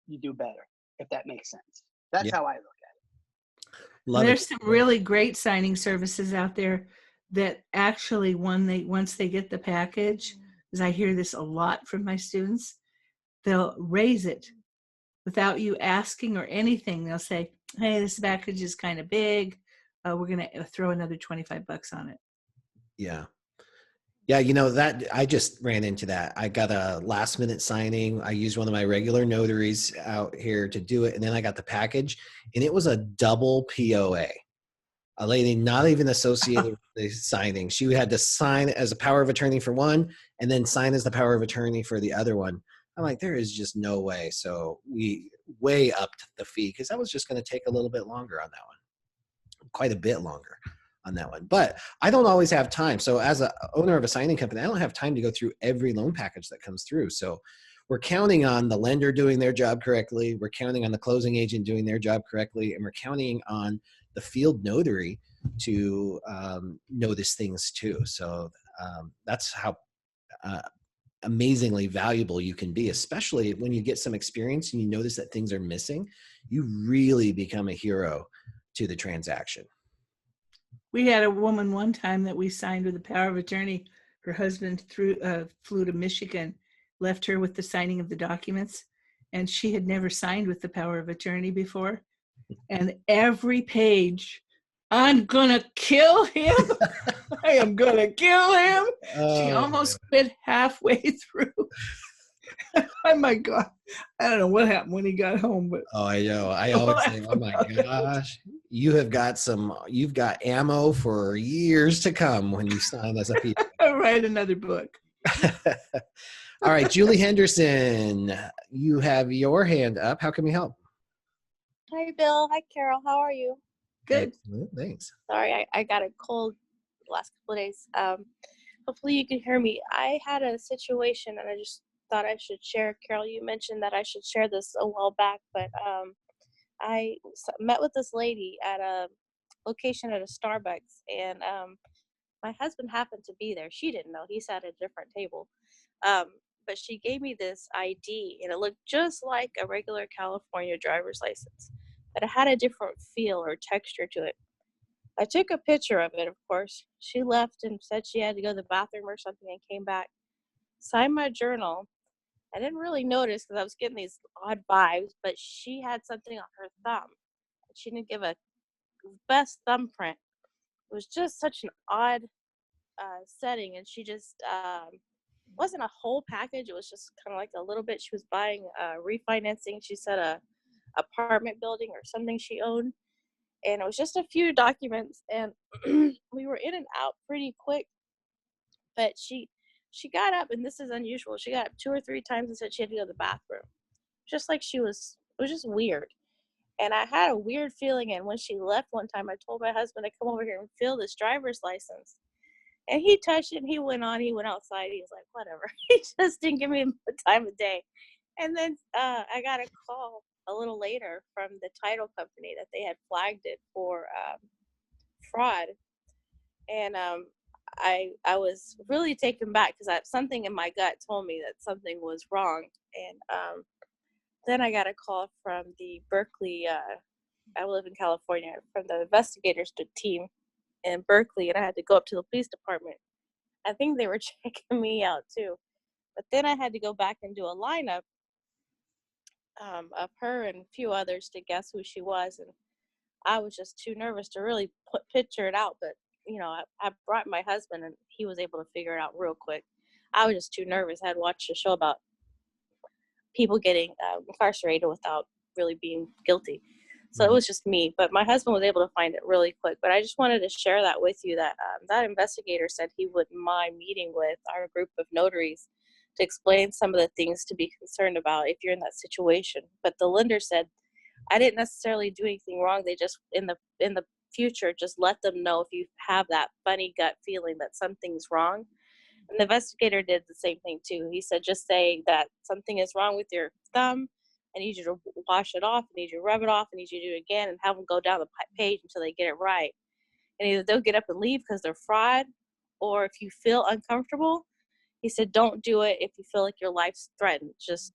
you do better, if that makes sense. That's how I look at it. There's some really great signing services out there that actually, once they get the package, because I hear this a lot from my students, they'll raise it without you asking or anything. They'll say, hey, this package is kind of big. We're going to throw another $25 on it. Yeah. Yeah, that I just ran into that. I got a last minute signing. I used one of my regular notaries out here to do it. And then I got the package, and it was a double POA. A lady not even associated with the signing. She had to sign as a power of attorney for one and then sign as the power of attorney for the other one. I'm like, there is just no way. So we way upped the fee, because that was just going to take a little bit longer on that one. Quite a bit longer on that one. But I don't always have time. So as a owner of a signing company, I don't have time to go through every loan package that comes through. So we're counting on the lender doing their job correctly. We're counting on the closing agent doing their job correctly. And we're counting on the field notary to notice things too. So that's how amazingly valuable you can be, especially when you get some experience and you notice that things are missing. You really become a hero to the transaction. We had a woman one time that we signed with a power of attorney. Her husband flew to Michigan, left her with the signing of the documents, and she had never signed with the power of attorney before. And every page, I'm gonna kill him. I am gonna kill him. She almost quit halfway through. Oh my God. I don't know what happened when he got home, but Oh, I know. I always say, oh my gosh, you've got ammo for years to come when you sign as a people. I'll write another book. All right, Julie Henderson, you have your hand up. How can we help? Hi, Bill. Hi, Carol. How are you? Good. Excellent, thanks. Sorry, I got a cold the last couple of days. Hopefully you can hear me. I had a situation and I just thought I should share. Carol, you mentioned that I should share this a while back, but met with this lady at a location at a Starbucks, and my husband happened to be there. She didn't know. He sat at a different table. But she gave me this ID, and it looked just like a regular California driver's license, but it had a different feel or texture to it. I took a picture of it, of course. She left and said she had to go to the bathroom or something and came back. Signed my journal. I didn't really notice because I was getting these odd vibes, but she had something on her thumb. She didn't give a best thumbprint. It was just such an odd setting, and she just wasn't a whole package. It was just kind of like a little bit. She was buying refinancing. She said a apartment building or something she owned, and it was just a few documents, and we were in and out pretty quick. But she got up, and this is unusual. She got up 2 or 3 times and said she had to go to the bathroom, just like it was just weird. And I had a weird feeling, and when she left one time, I told my husband to come over here and fill this driver's license. And he touched it, and he went outside. He was like, whatever. He just didn't give me the time of day. And then I got a call a little later from the title company that they had flagged it for fraud. And I was really taken back because something in my gut told me that something was wrong. And then I got a call from the Berkeley, I live in California, from the investigators team in Berkeley, and I had to go up to the police department. I think they were checking me out too. But then I had to go back and do a lineup of her and a few others to guess who she was. And I was just too nervous to really picture it out. But, I brought my husband, and he was able to figure it out real quick. I was just too nervous. I had watched a show about people getting incarcerated without really being guilty. So it was just me, but my husband was able to find it really quick. But I just wanted to share that with you, that that investigator said he wouldn't mind meeting with our group of notaries to explain some of the things to be concerned about if you're in that situation. But the lender said, I didn't necessarily do anything wrong. They just, in the future, just let them know if you have that funny gut feeling that something's wrong. And the investigator did the same thing too. He said, just say that something is wrong with your thumb. I need you to wash it off. I need you to rub it off. I need you to do it again, and have them go down the page until they get it right. And either they'll get up and leave because they're fraud, or if you feel uncomfortable, he said, don't do it if you feel like your life's threatened. Just,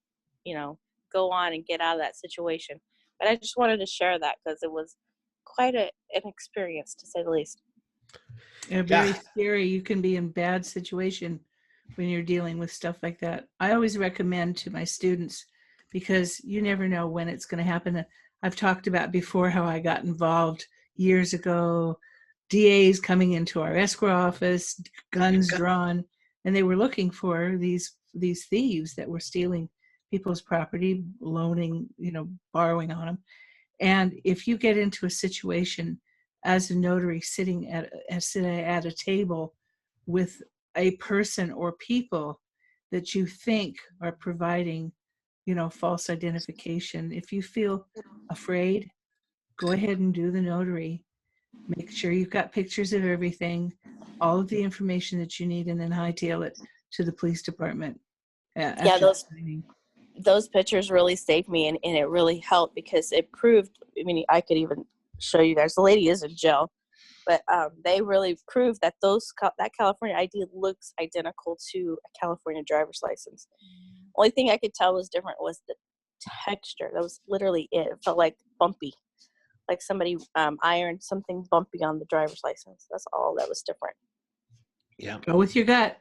go on and get out of that situation. But I just wanted to share that because it was quite an experience, to say the least. Yeah, very scary. You can be in bad situation when you're dealing with stuff like that. I always recommend to my students, because you never know when it's going to happen. I've talked about before how I got involved years ago, DAs coming into our escrow office, guns drawn, and they were looking for these thieves that were stealing people's property, loaning, borrowing on them. And if you get into a situation as a notary sitting at a table with a person or people that you think are providing, false identification, if you feel afraid, go ahead and do the notary. Make sure you've got pictures of everything, all of the information that you need, and then hightail it to the police department. Yeah, those pictures really saved me, and it really helped because it proved, I could even show you guys, the lady is in jail, but they really proved that that California ID looks identical to a California driver's license. Only thing I could tell was different was the texture. That was literally it. It felt like bumpy, like somebody ironed something bumpy on the driver's license. That's all that was different. Yeah. Go with your gut.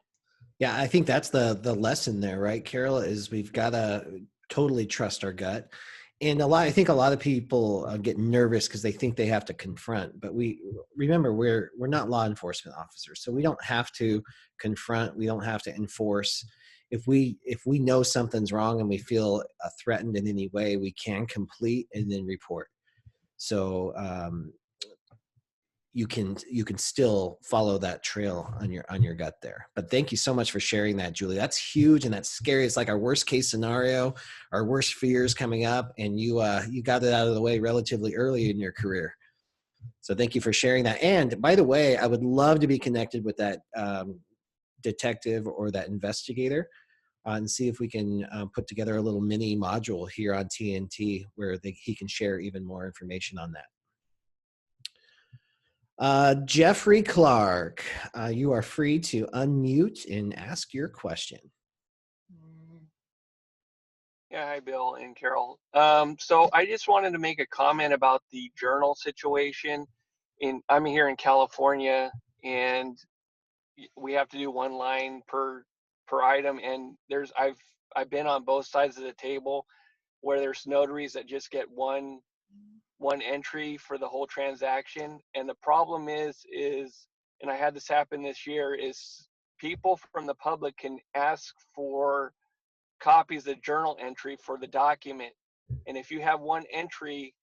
Yeah, I think that's the lesson there, right, Carol, is we've got to totally trust our gut. And I think a lot of people get nervous because they think they have to confront, but remember we're not law enforcement officers, so we don't have to confront, we don't have to enforce. if we know something's wrong and we feel threatened in any way, we can complete and then report. So you can still follow that trail on your gut there. But thank you so much for sharing that, Julie. That's huge and that's scary. It's like our worst case scenario, our worst fears coming up, and you got it out of the way relatively early in your career. So thank you for sharing that. And by the way, I would love to be connected with that detective or that investigator and see if we can put together a little mini module here on TNT where he can share even more information on that. Jeffrey Clark, you are free to unmute and ask your question. Yeah, hi, Bill and Carol. So I just wanted to make a comment about the journal situation. I'm here in California, and we have to do one line per item. And I've been on both sides of the table where there's notaries that just get one entry for the whole transaction. And the problem is, and I had this happen this year, is people from the public can ask for copies of the journal entry for the document. And if you have one entry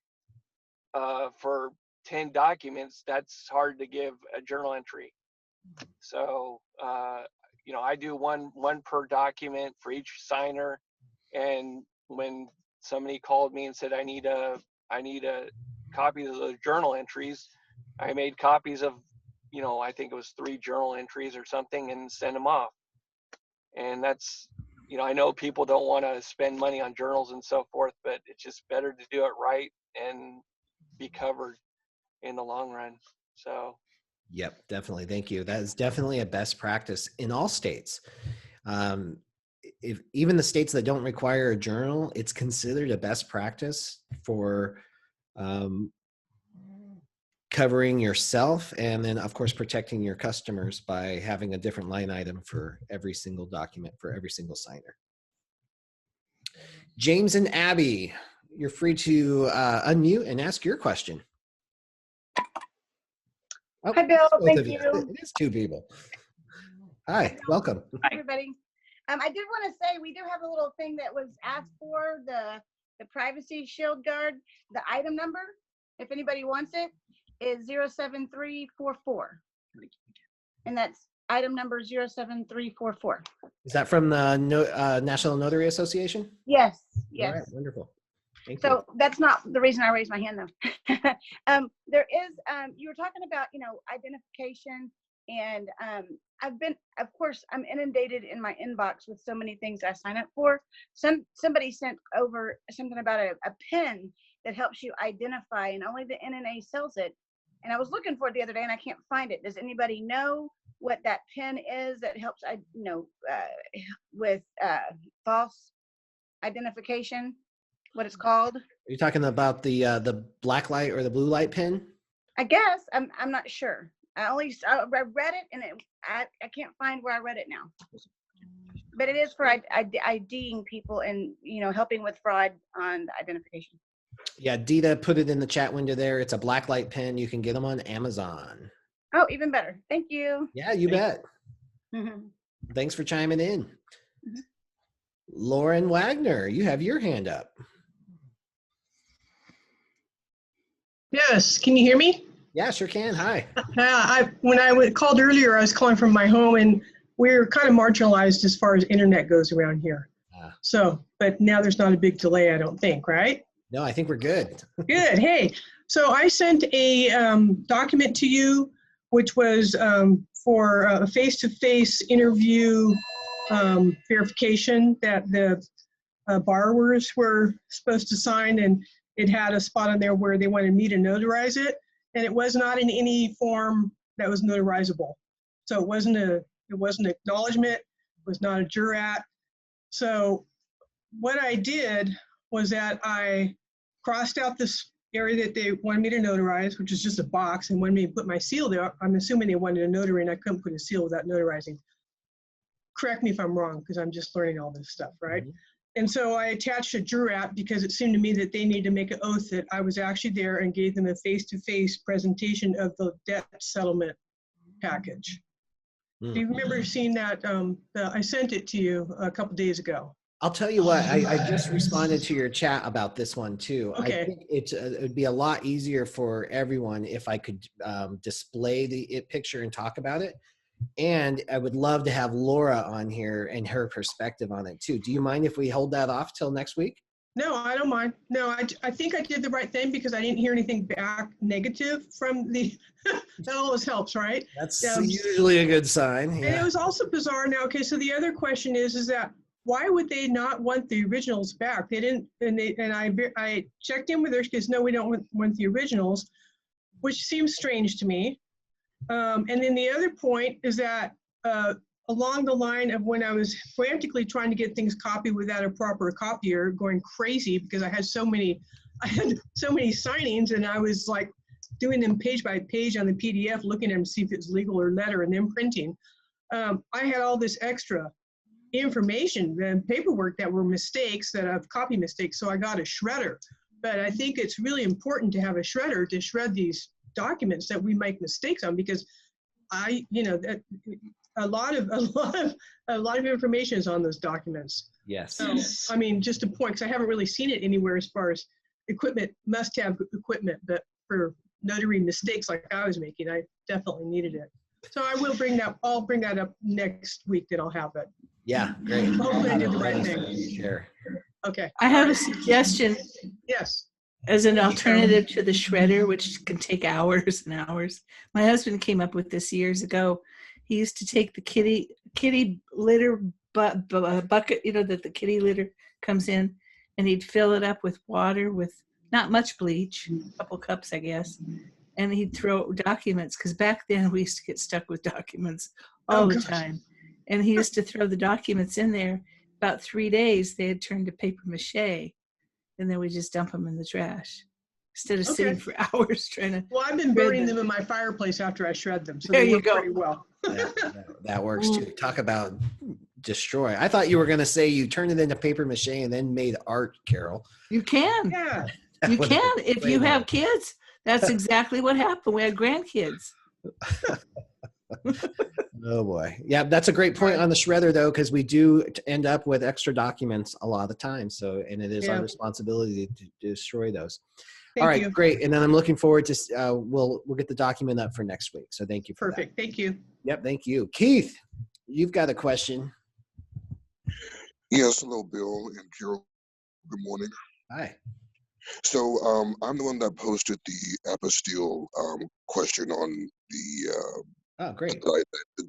for 10 documents, that's hard to give a journal entry. So, I do one per document for each signer. And when somebody called me and said, I need a copy of those journal entries, I made copies of, I think it was 3 journal entries or something, and send them off. And that's, I know people don't want to spend money on journals and so forth, but it's just better to do it right and be covered in the long run. So. Yep, definitely. Thank you. That is definitely a best practice in all states. If even the states that don't require a journal, it's considered a best practice for covering yourself and then, of course, protecting your customers by having a different line item for every single document for every single signer. James and Abby, you're free to unmute and ask your question. Oh, hi, Bill. Thank you. It is 2 people. Hi, welcome. Hi, everybody. I did want to say we do have a little thing that was asked for, the Privacy Shield Guard. The item number, if anybody wants it, is 07344. And that's item number 07344. Is that from the National Notary Association? Yes, yes. All right, wonderful. Thank So you. that's not the reason I raised my hand, though. There is, you were talking about, identification, and of course, I'm inundated in my inbox with so many things I sign up for. Somebody sent over something about a pen that helps you identify, and only the NNA sells it. And I was looking for it the other day, and I can't find it. Does anybody know what that pen is that helps, with false identification? What it's called? Are you talking about the black light or the blue light pin? I guess I'm not sure. I read it, and I can't find where I read it now. But it is for IDing people and helping with fraud on the identification. Yeah, Dita put it in the chat window there. It's a black light pen. You can get them on Amazon. Oh, even better. Thank you. Yeah, you bet. Mm-hmm. Thanks for chiming in. Mm-hmm. Lauren Wagner, you have your hand up. Yes, can you hear me? Yeah, sure can. Hi. When I called earlier, I was calling from my home, and we're kind of marginalized as far as internet goes around here. So, but now there's not a big delay, I don't think, right? No, I think we're good. Good. Hey, so I sent a document to you, which was for a face-to-face interview verification that the borrowers were supposed to sign, and it had a spot on there where they wanted me to notarize it, and it was not in any form that was notarizable. So it wasn't an acknowledgement, it was not a jurat. So what I did was that I crossed out this area that they wanted me to notarize, which is just a box, and wanted me to put my seal there. I'm assuming they wanted a notary, and I couldn't put a seal without notarizing. Correct me if I'm wrong, because I'm just learning all this stuff, right? Mm-hmm. And so I attached a jurat because it seemed to me that they need to make an oath that I was actually there and gave them a face-to-face presentation of the debt settlement package. Do you remember seeing that? I sent it to you a couple days ago. I'll tell you what, I just responded to your chat about this one too. Okay. I think it would be a lot easier for everyone if I could display the picture and talk about it. And I would love to have Laura on here and her perspective on it too. Do you mind if we hold that off till next week? No, I don't mind. No, I think I did the right thing because I didn't hear anything back negative from the, that always helps, right? That's usually a good sign. And it was also bizarre now. Okay, so the other question is that why would they not want the originals back? They didn't, and I checked in with her because no, we don't want the originals, which seems strange to me. And then the other point is that along the line of when I was frantically trying to get things copied without a proper copier, going crazy because I had so many signings, and I was like doing them page by page on the PDF, looking at them to see if it's legal or letter, and then printing. I had all this extra information and paperwork that were mistakes, that I've copy mistakes, so I got a shredder. But I think it's really important to have a shredder to shred these documents that we make mistakes on, because that a lot of information is on those documents. Yes. So, I mean, just a point, because I haven't really seen it anywhere as far as equipment, must-have equipment, but for notary mistakes like I was making, I definitely needed it. So I will I'll bring that up next week, that I'll have it. Yeah, great. Hopefully I did the right thing. Sure. Okay. I have a suggestion. Yes. As an alternative to the shredder, which can take hours and hours. My husband came up with this years ago. He used to take the kitty litter bucket, that the kitty litter comes in, and he'd fill it up with water with not much bleach, a couple cups, I guess, and he'd throw documents, because back then we used to get stuck with documents all the time. And he used to throw the documents in there. About 3 days, they had turned to paper mache. And then we just dump them in the trash instead of sitting for hours trying to. Well, I've been burning them in my fireplace after I shred them, so there they you work go. pretty well. That works too. Talk about destroy. I thought you were going to say you turned it into paper mache and then made art, Carol. You can. Yeah. You can. If you have kids, that's exactly what happened. We had grandkids. Oh boy. Yeah, that's a great point on the shredder though, because we do end up with extra documents a lot of the time. So, and it is our responsibility to destroy those. All right, great. And then I'm looking forward to, we'll get the document up for next week. So thank you for Perfect. Thank you. Yep. Thank you. Keith, you've got a question. Yes. Hello, Bill and Carol. Good morning. Hi. So I'm the one that posted the apostille question on the oh, great.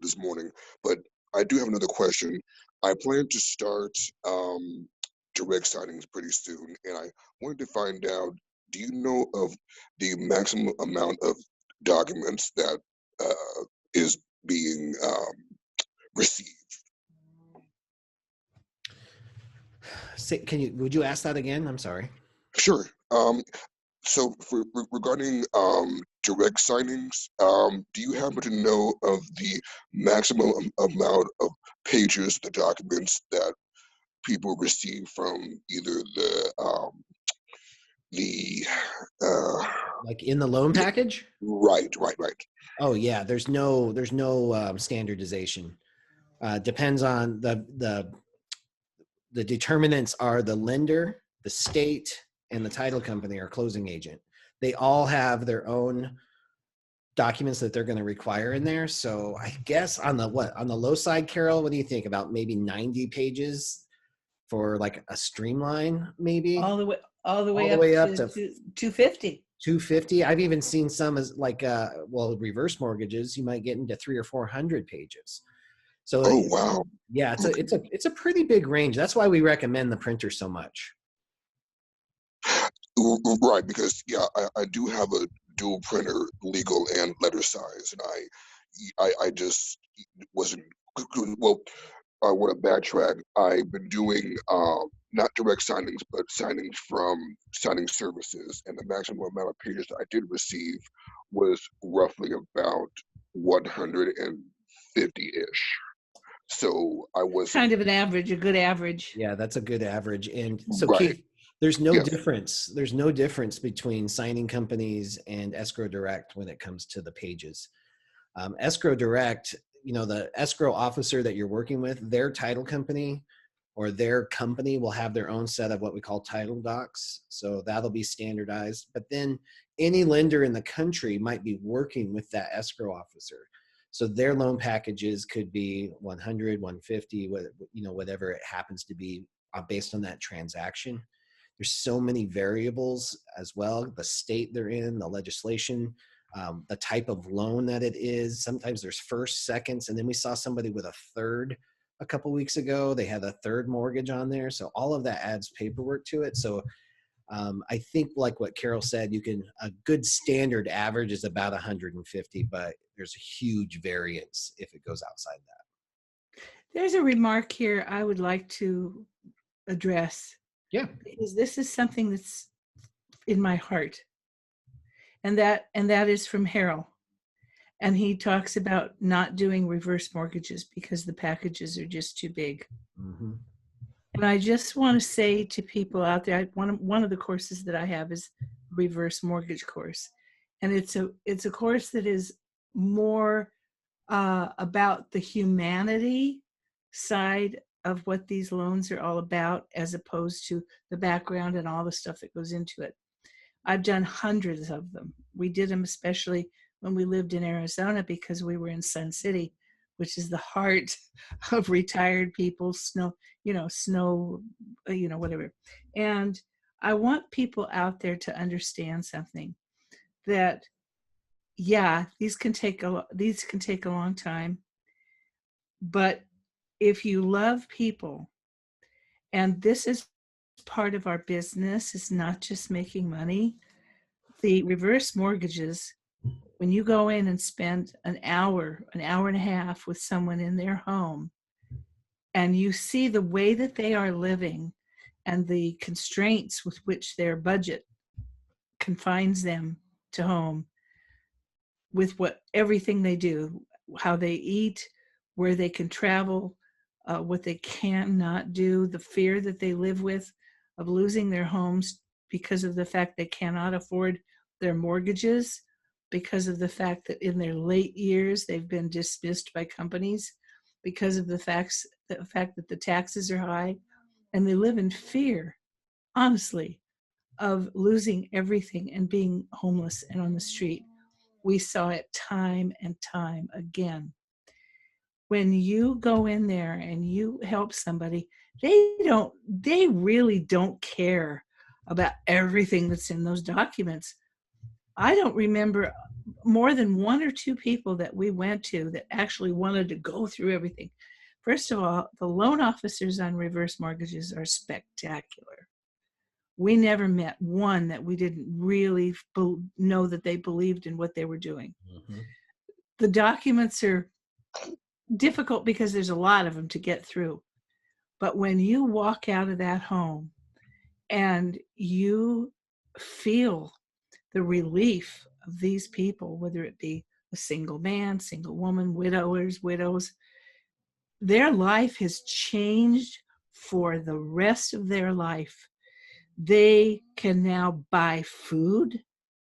This morning, but I do have another question. I plan to start direct signings pretty soon, and I wanted to find out, do you know of the maximum amount of documents that is being received? Would you ask that again? I'm sorry. Sure. So regarding direct signings, do you happen to know of the maximum amount of pages, the documents that people receive from either like in the loan package? Right. Oh yeah, there's no standardization. Depends on the determinants are the lender, the state, and the title company or closing agent. They all have their own documents that they're going to require in there. So I guess on the low side, Carol, what do you think? About maybe 90 pages for like a streamline, maybe? All the way up to 250. 250. I've even seen some as like reverse mortgages. You might get into 300 or 400 pages. So oh wow, yeah, it's a pretty big range. That's why we recommend the printer so much. Right, because I do have a dual printer, legal and letter size, and I just wasn't well. I want to backtrack. I've been doing not direct signings, but signings from signing services, and the maximum amount of pages that I did receive was roughly about 150-ish. So I was kind of an average, a good average. Yeah, that's a good average. And so Keith, there's no difference. There's no difference between signing companies and escrow direct when it comes to the pages. Escrow direct, you know, the escrow officer that you're working with, their title company or their company will have their own set of what we call title docs. So that'll be standardized. But then any lender in the country might be working with that escrow officer. So their loan packages could be 100, 150, you know, whatever it happens to be based on that transaction. There's so many variables as well. The state they're in, the legislation, the type of loan that it is. Sometimes there's first, seconds, and then we saw somebody with a third a couple weeks ago. They had a third mortgage on there. So all of that adds paperwork to it. So I think like what Carol said, a good standard average is about 150, but there's a huge variance if it goes outside that. There's a remark here I would like to address. Yeah. Because this is something that's in my heart. And that is from Harold. And he talks about not doing reverse mortgages because the packages are just too big. Mm-hmm. And I just want to say to people out there, one of the courses that I have is reverse mortgage course. And it's a course that is more about the humanity side of what these loans are all about, as opposed to the background and all the stuff that goes into it. I've done hundreds of them. We did them especially when we lived in Arizona because we were in Sun City, which is the heart of retired people, whatever. And I want people out there to understand something, that yeah, these can take a long time, but if you love people, and this is part of our business, it's not just making money. The reverse mortgages, when you go in and spend an hour and a half with someone in their home, and you see the way that they are living and the constraints with which their budget confines them to home, with everything they do, how they eat, where they can travel, what they cannot do, the fear that they live with of losing their homes because of the fact they cannot afford their mortgages, because of the fact that in their late years they've been dismissed by companies, because of the fact that the taxes are high, and they live in fear, honestly, of losing everything and being homeless and on the street. We saw it time and time again. When you go in there and you help somebody, they really don't care about everything that's in those documents. I don't remember more than one or two people that we went to that actually wanted to go through everything. First of all, the loan officers on reverse mortgages are spectacular. We never met one that we didn't really know that they believed in what they were doing. Mm-hmm. The documents are difficult because there's a lot of them to get through. But when you walk out of that home and you feel the relief of these people, whether it be a single man, single woman, widows, their life has changed for the rest of their life. They can now buy food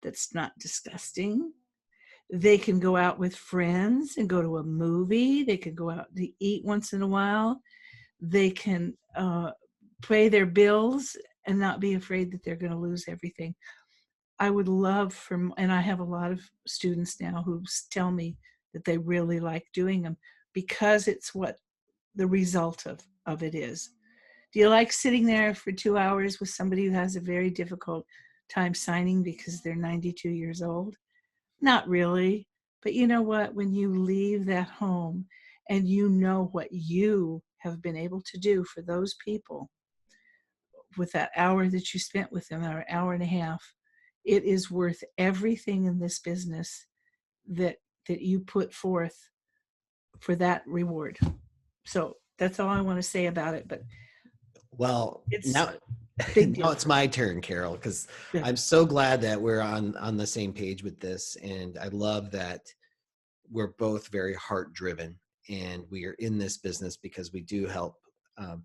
that's not disgusting. They can go out with friends and go to a movie. They can go out to eat once in a while. They can pay their bills and not be afraid that they're going to lose everything. I would love and I have a lot of students now who tell me that they really like doing them because it's what the result of it is. Do you like sitting there for 2 hours with somebody who has a very difficult time signing because they're 92 years old? Not really. But you know what? When you leave that home and you know what you have been able to do for those people with that hour that you spent with them, or hour and a half, it is worth everything in this business that you put forth for that reward. So that's all I want to say about it. But well, now it's my turn, Carol, because yeah. I'm so glad that we're on the same page with this. And I love that we're both very heart driven and we are in this business because we do help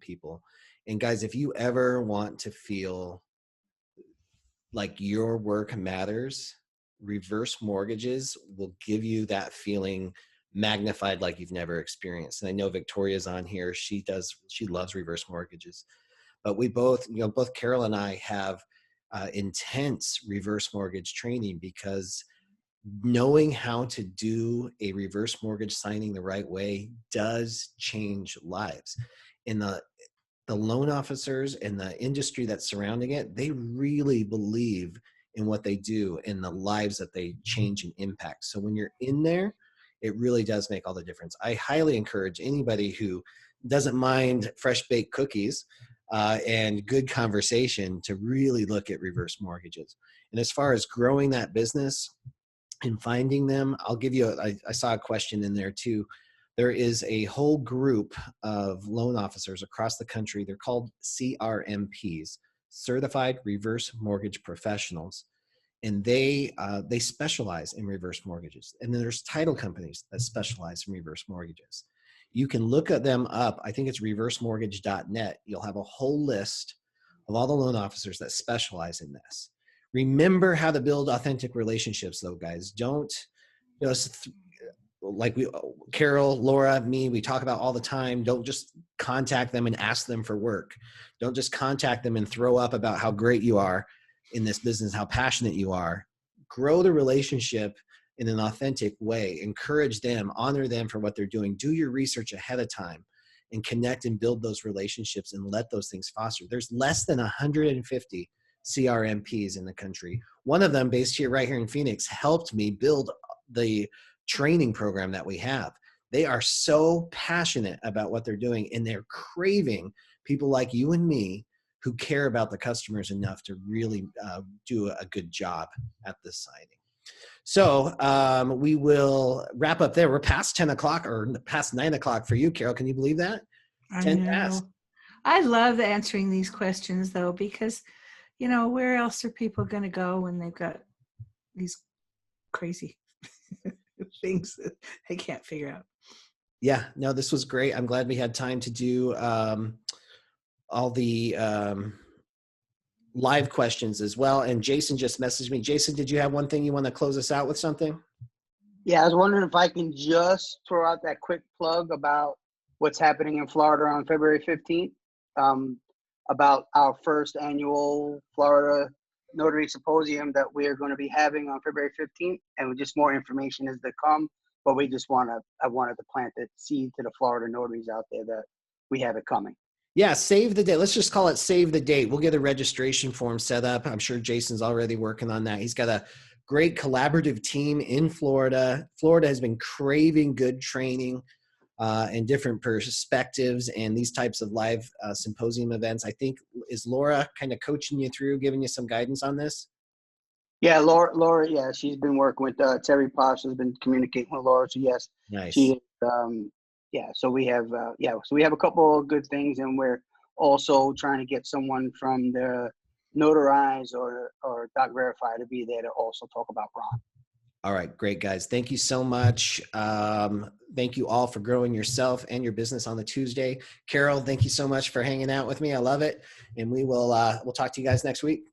people. And guys, if you ever want to feel like your work matters, reverse mortgages will give you that feeling magnified like you've never experienced. And I know Victoria's on here. She loves reverse mortgages. But we both, both Carol and I have intense reverse mortgage training, because knowing how to do a reverse mortgage signing the right way does change lives. And the loan officers and the industry that's surrounding it, they really believe in what they do and the lives that they change and impact. So when you're in there, it really does make all the difference. I highly encourage anybody who doesn't mind fresh baked cookies and good conversation to really look at reverse mortgages. And as far as growing that business and finding them, I'll give you, I saw a question in there too. There is a whole group of loan officers across the country. They're called CRMPs, Certified Reverse Mortgage Professionals. And they specialize in reverse mortgages. And then there's title companies that specialize in reverse mortgages. You can look at them up. I think it's reversemortgage.net. You'll have a whole list of all the loan officers that specialize in this. Remember how to build authentic relationships, though, guys. Don't just, like Carol, Laura, me, we talk about all the time. Don't just contact them and ask them for work. Don't just contact them and throw up about how great you are in this business, how passionate you are. Grow the relationship in an authentic way. Encourage them, honor them for what they're doing. Do your research ahead of time and connect and build those relationships and let those things foster. There's less than 150 CRMPs in the country. One of them, based right here in Phoenix, helped me build the training program that we have. They are so passionate about what they're doing, and they're craving people like you and me who care about the customers enough to really do a good job at this signing. So we will wrap up there. We're past 10 o'clock or past 9 o'clock for you, Carol. Can you believe that? 10 past. I love answering these questions, though, because, where else are people going to go when they've got these crazy things that they can't figure out? Yeah, no, this was great. I'm glad we had time to do all the live questions as well. And Jason just messaged me. Jason, did you have one thing you want to close us out with something? Yeah, I was wondering if I can just throw out that quick plug about what's happening in Florida on February 15th, about our first annual Florida Notary Symposium that we are going to be having on February 15th, and just more information is to come. But I wanted to plant the seed to the Florida notaries out there that we have it coming. Yeah, save the date. Let's just call it save the date. We'll get a registration form set up. I'm sure Jason's already working on that. He's got a great collaborative team in Florida. Florida has been craving good training and different perspectives and these types of live symposium events. I think, is Laura kind of coaching you through, giving you some guidance on this? Yeah, Laura, yeah, she's been working with Terry Posh, has been communicating with Laura. So yes, nice. She, so we have, a couple of good things, and we're also trying to get someone from the Notarize or Doc Verify to be there to also talk about Ron. All right, great, guys. Thank you so much. Thank you all for growing yourself and your business on the Tuesday. Carol, thank you so much for hanging out with me. I love it. And we will we'll talk to you guys next week.